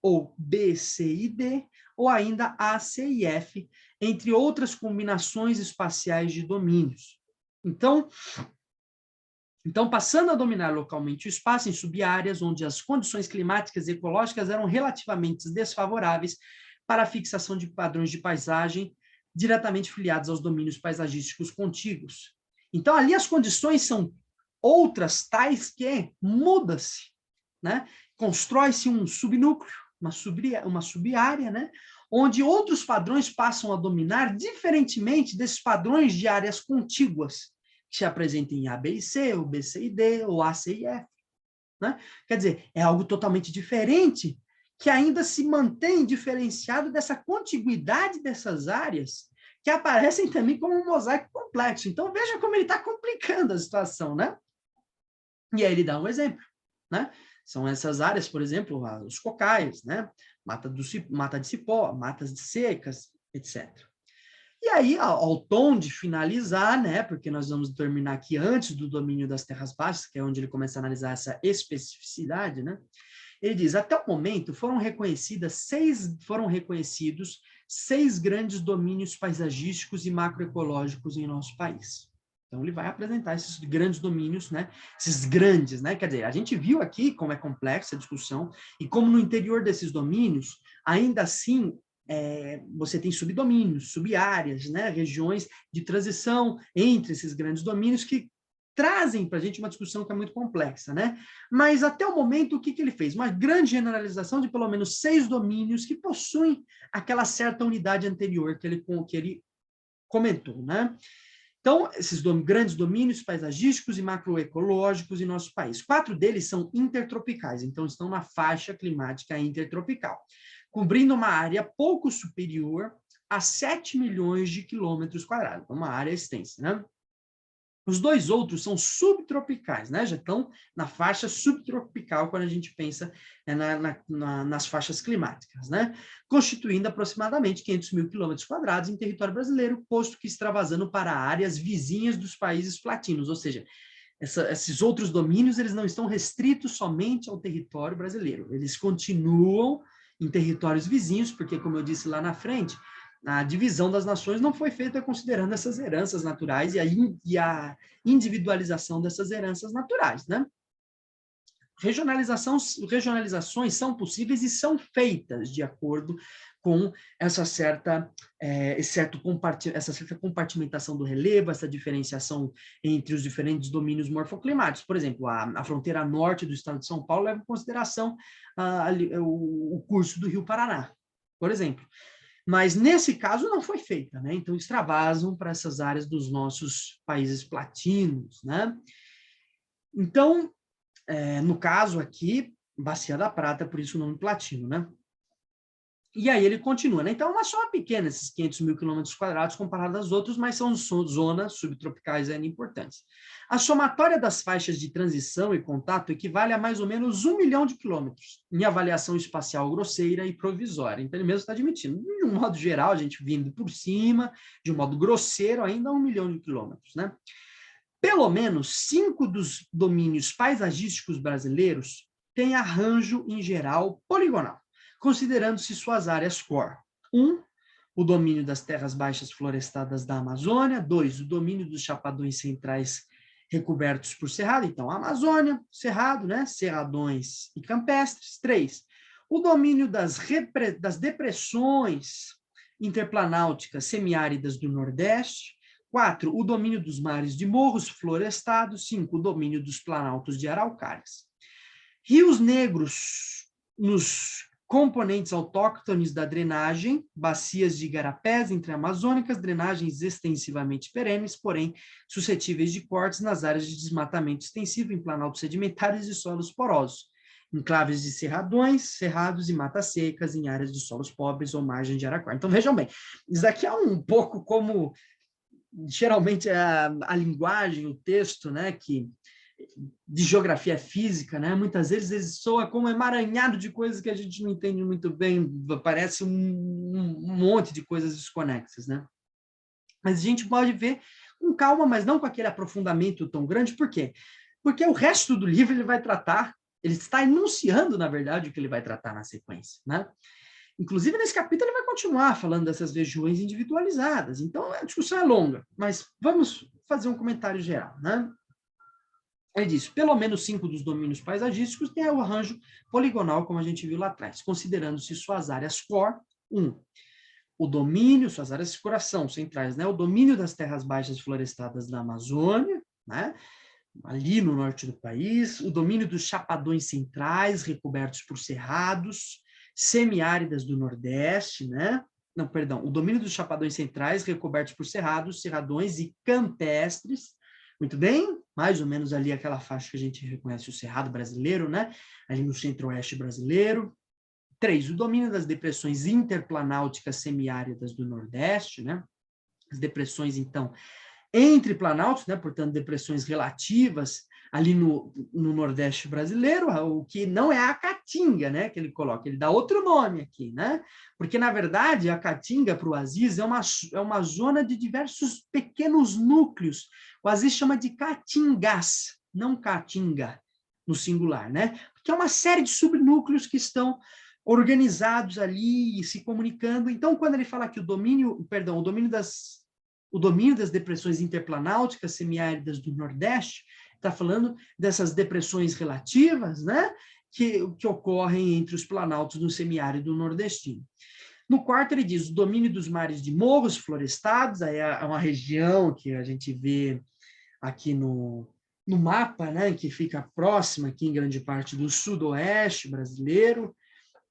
S1: ou B, C e D, ou ainda A, C e F, entre outras combinações espaciais de domínios. Então, passando a dominar localmente o espaço em subáreas onde as condições climáticas e ecológicas eram relativamente desfavoráveis para a fixação de padrões de paisagem diretamente filiados aos domínios paisagísticos contíguos. Então, ali as condições são outras tais que muda-se, né? Constrói-se um subnúcleo, uma subárea, né? Onde outros padrões passam a dominar diferentemente desses padrões de áreas contíguas, que se apresentam em A, B e C, ou B, C e D, ou A, C e F. Né? Quer dizer, é algo totalmente diferente, que ainda se mantém diferenciado dessa contiguidade dessas áreas, que aparecem também como um mosaico complexo. Então, veja como ele está complicando a situação, né? E aí ele dá um exemplo, né? São essas áreas, por exemplo, os cocais, né? Mata de cipó, matas de secas, etc. E aí, ao tom de finalizar, né, porque nós vamos terminar aqui antes do domínio das terras baixas, que é onde ele começa a analisar essa especificidade, né? Ele diz, até o momento foram reconhecidos 6 grandes domínios paisagísticos e macroecológicos em nosso país. Então, ele vai apresentar esses grandes domínios, né? Esses grandes, né? Quer dizer, a gente viu aqui como é complexa a discussão e como no interior desses domínios, ainda assim, você tem subdomínios, subáreas, né? Regiões de transição entre esses grandes domínios que trazem para a gente uma discussão que é muito complexa, né? Mas até o momento, o que ele fez? Uma grande generalização de pelo menos 6 domínios que possuem aquela certa unidade anterior que ele comentou, né? Então, esses grandes domínios paisagísticos e macroecológicos em nosso país. 4 deles são intertropicais, então estão na faixa climática intertropical, cobrindo uma área pouco superior a 7 milhões de quilômetros quadrados, uma área extensa, né? Os 2 outros são subtropicais, né? Já estão na faixa subtropical quando a gente pensa nas faixas climáticas, né? Constituindo aproximadamente 500 mil quilômetros quadrados em território brasileiro, posto que extravasando para áreas vizinhas dos países platinos, ou seja, esses outros domínios eles não estão restritos somente ao território brasileiro, eles continuam em territórios vizinhos, porque, como eu disse lá na frente, a divisão das nações não foi feita considerando essas heranças naturais e a individualização dessas heranças naturais, né? Regionalizações são possíveis e são feitas de acordo com essa certa compartimentação do relevo, essa diferenciação entre os diferentes domínios morfoclimáticos. Por exemplo, a fronteira norte do estado de São Paulo leva em consideração o curso do Rio Paraná, por exemplo. Mas, nesse caso, não foi feita, né? Então, extravasam para essas áreas dos nossos países platinos, né? Então, no caso aqui, Bacia da Prata, por isso o nome platino, né? E aí ele continua, né? Então, é uma soma pequena, esses 500 mil quilômetros quadrados, comparado aos outros, mas são zonas subtropicais ainda importantes. A somatória das faixas de transição e contato equivale a mais ou menos 1 milhão de quilômetros, em avaliação espacial grosseira e provisória. Então, ele mesmo está admitindo. De um modo geral, a gente vindo por cima, de um modo grosseiro, ainda 1 milhão de quilômetros, né? Pelo menos 5 dos domínios paisagísticos brasileiros têm arranjo, em geral, poligonal, considerando-se suas áreas core. 1, o domínio das terras baixas florestadas da Amazônia. 2, o domínio dos chapadões centrais recobertos por cerrado. Então, a Amazônia, cerrado, né? Cerradões e campestres. 3, o domínio das depressões interplanáuticas semiáridas do Nordeste. 4, o domínio dos mares de morros florestados. 5, o domínio dos planaltos de araucárias. Rios negros nos componentes autóctones da drenagem, bacias de igarapés intraamazônicas, drenagens extensivamente perenes, porém suscetíveis de cortes nas áreas de desmatamento extensivo em planaltos sedimentares e solos porosos, enclaves de cerradões, cerrados e matas secas em áreas de solos pobres ou margem de araquara. Então, vejam bem, isso daqui é um pouco como, geralmente, a linguagem, o texto, né, de geografia física, né? Muitas vezes ele soa como emaranhado de coisas que a gente não entende muito bem, parece um monte de coisas desconexas, né? Mas a gente pode ver com calma, mas não com aquele aprofundamento tão grande. Por quê? Porque o resto do livro ele vai tratar, ele está enunciando, na verdade, o que ele vai tratar na sequência, né? Inclusive, nesse capítulo, ele vai continuar falando dessas regiões individualizadas. Então, a discussão é longa, mas vamos fazer um comentário geral, né? Ele diz, pelo menos 5 dos domínios paisagísticos têm o arranjo poligonal, como a gente viu lá atrás, considerando-se suas áreas core. 1, o domínio, suas áreas de coração centrais, né? O domínio das terras baixas florestadas da Amazônia, né? Ali no norte do país, o domínio dos chapadões centrais, recobertos por cerrados, semiáridas do Nordeste, né? Não, perdão, o domínio dos chapadões centrais, recobertos por cerrados, cerradões e campestres. Muito bem, mais ou menos ali aquela faixa que a gente reconhece o Cerrado brasileiro, né? Ali no centro-oeste brasileiro. 3, o domínio das depressões interplanáuticas semiáridas do Nordeste, né? As depressões, então, entre planaltos, né? Portanto, depressões relativas ali no Nordeste brasileiro, o que não é a Caatinga, né? Que ele coloca, ele dá outro nome aqui, né? Porque, na verdade, a Caatinga, para o Aziz, é uma zona de diversos pequenos núcleos. O Aziz chama de caatingas, não caatinga, no singular, né? Porque é uma série de subnúcleos que estão organizados ali, se comunicando. Então, quando ele fala que o domínio das depressões interplanáuticas semiáridas do Nordeste, está falando dessas depressões relativas, né, que ocorrem entre os planaltos do semiárido nordestino. No 4, ele diz o domínio dos mares de morros florestados, aí é uma região que a gente vê aqui no no mapa, né, que fica próximo aqui em grande parte do sudoeste brasileiro,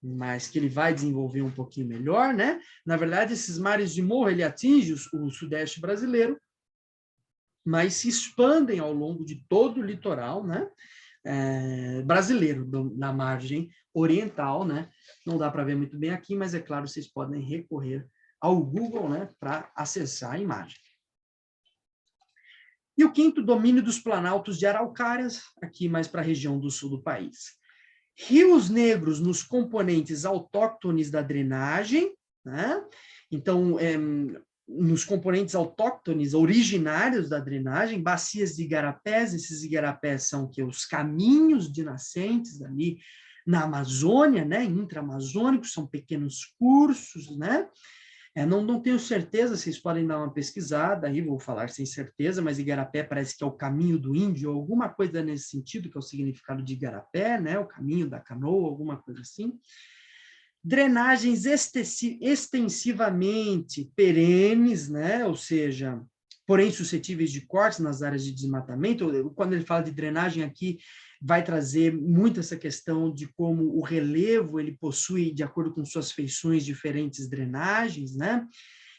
S1: mas que ele vai desenvolver um pouquinho melhor, né? Na verdade, esses mares de morro, ele atinge o sudeste brasileiro, mas se expandem ao longo de todo o litoral, né? Brasileiro, na margem oriental, né? Não dá para ver muito bem aqui, mas é claro, vocês podem recorrer ao Google, né, para acessar a imagem. E o quinto, domínio dos planaltos de araucárias, aqui mais para a região do sul do país. Rios negros nos componentes autóctones da drenagem, né? Então, nos componentes autóctones, originários da drenagem, bacias de igarapés, esses igarapés são que os caminhos de nascentes ali na Amazônia, né? Intra-amazônicos, são pequenos cursos, né? Não tenho certeza, vocês podem dar uma pesquisada, aí vou falar sem certeza, mas igarapé parece que é o caminho do índio, ou alguma coisa nesse sentido, que é o significado de igarapé, né? O caminho da canoa, alguma coisa assim. Drenagens extensivamente perenes, né? Ou seja, porém suscetíveis de cortes nas áreas de desmatamento. Quando ele fala de drenagem aqui, vai trazer muito essa questão de como o relevo ele possui, de acordo com suas feições, diferentes drenagens, né?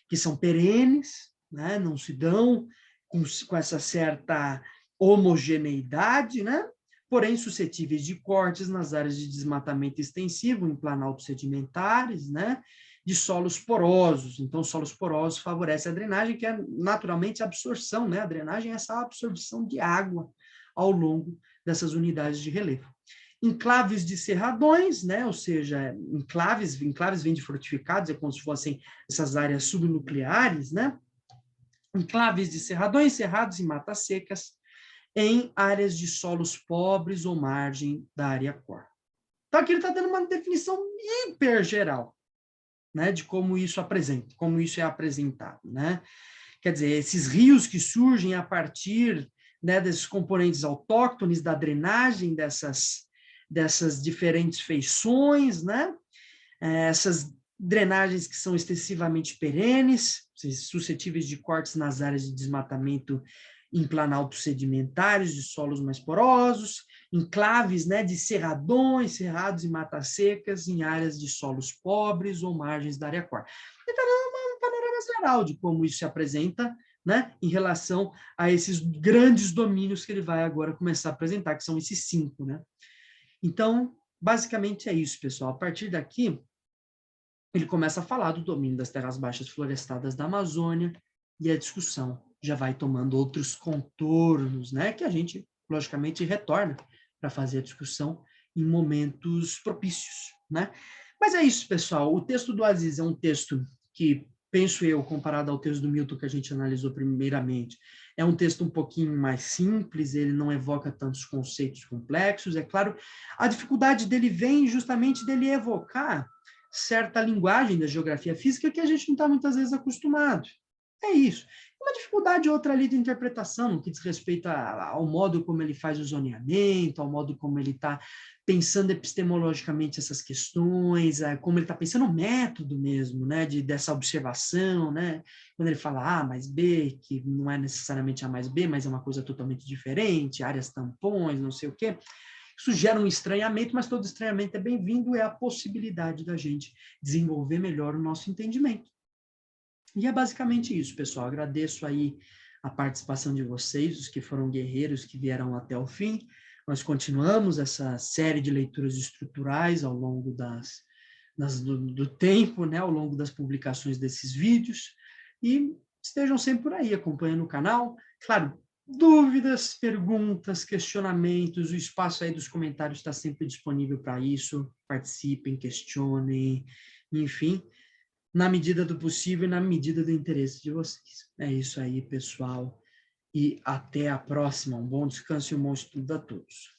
S1: Que são perenes, né? Não se dão com essa certa homogeneidade, né? Porém suscetíveis de cortes nas áreas de desmatamento extensivo, em planaltos sedimentares, né? De solos porosos. Então, solos porosos favorecem a drenagem, que é naturalmente a absorção, né? A drenagem é essa absorção de água ao longo dessas unidades de relevo. Enclaves de cerradões, né? Ou seja, enclaves vêm de fortificados, é como se fossem essas áreas subnucleares, né? Enclaves de cerradões, cerrados e matas secas, em áreas de solos pobres ou margem da área core. Então, aqui ele está dando uma definição hiper geral, né? De como isso apresenta, como isso é apresentado, né? Quer dizer, esses rios que surgem a partir, né, desses componentes autóctones da drenagem dessas diferentes feições, né? Essas drenagens que são extensivamente perenes, suscetíveis de cortes nas áreas de desmatamento em planaltos sedimentares, de solos mais porosos, enclaves, né, de cerradões, cerrados e matas secas em áreas de solos pobres ou margens da área core. Então, é um panorama geral de como isso se apresenta, né, em relação a esses grandes domínios que ele vai agora começar a apresentar, que são esses 5, né? Então, basicamente é isso, pessoal. A partir daqui, ele começa a falar do domínio das terras baixas florestadas da Amazônia e a discussão já vai tomando outros contornos, né, que a gente, logicamente, retorna para fazer a discussão em momentos propícios, né? Mas é isso, pessoal. O texto do Aziz é um texto que, penso eu, comparado ao texto do Milton que a gente analisou primeiramente, é um texto um pouquinho mais simples, ele não evoca tantos conceitos complexos. É claro, a dificuldade dele vem justamente dele evocar certa linguagem da geografia física que a gente não está muitas vezes acostumado. É isso. Uma dificuldade outra ali de interpretação, no que diz respeito ao modo como ele faz o zoneamento, ao modo como ele está pensando epistemologicamente essas questões, como ele está pensando o método mesmo, né, dessa observação, né, quando ele fala A mais B, que não é necessariamente A mais B, mas é uma coisa totalmente diferente, áreas tampões, não sei o quê. Isso gera um estranhamento, mas todo estranhamento é bem-vindo, é a possibilidade da gente desenvolver melhor o nosso entendimento. E é basicamente isso, pessoal. Agradeço aí a participação de vocês, os que foram guerreiros, que vieram até o fim. Nós continuamos essa série de leituras estruturais ao longo do tempo, né, ao longo das publicações desses vídeos. E estejam sempre por aí, acompanhando o canal. Claro, dúvidas, perguntas, questionamentos, o espaço aí dos comentários está sempre disponível para isso. Participem, questionem, enfim, na medida do possível e na medida do interesse de vocês. É isso aí, pessoal. E até a próxima. Um bom descanso e um bom estudo a todos.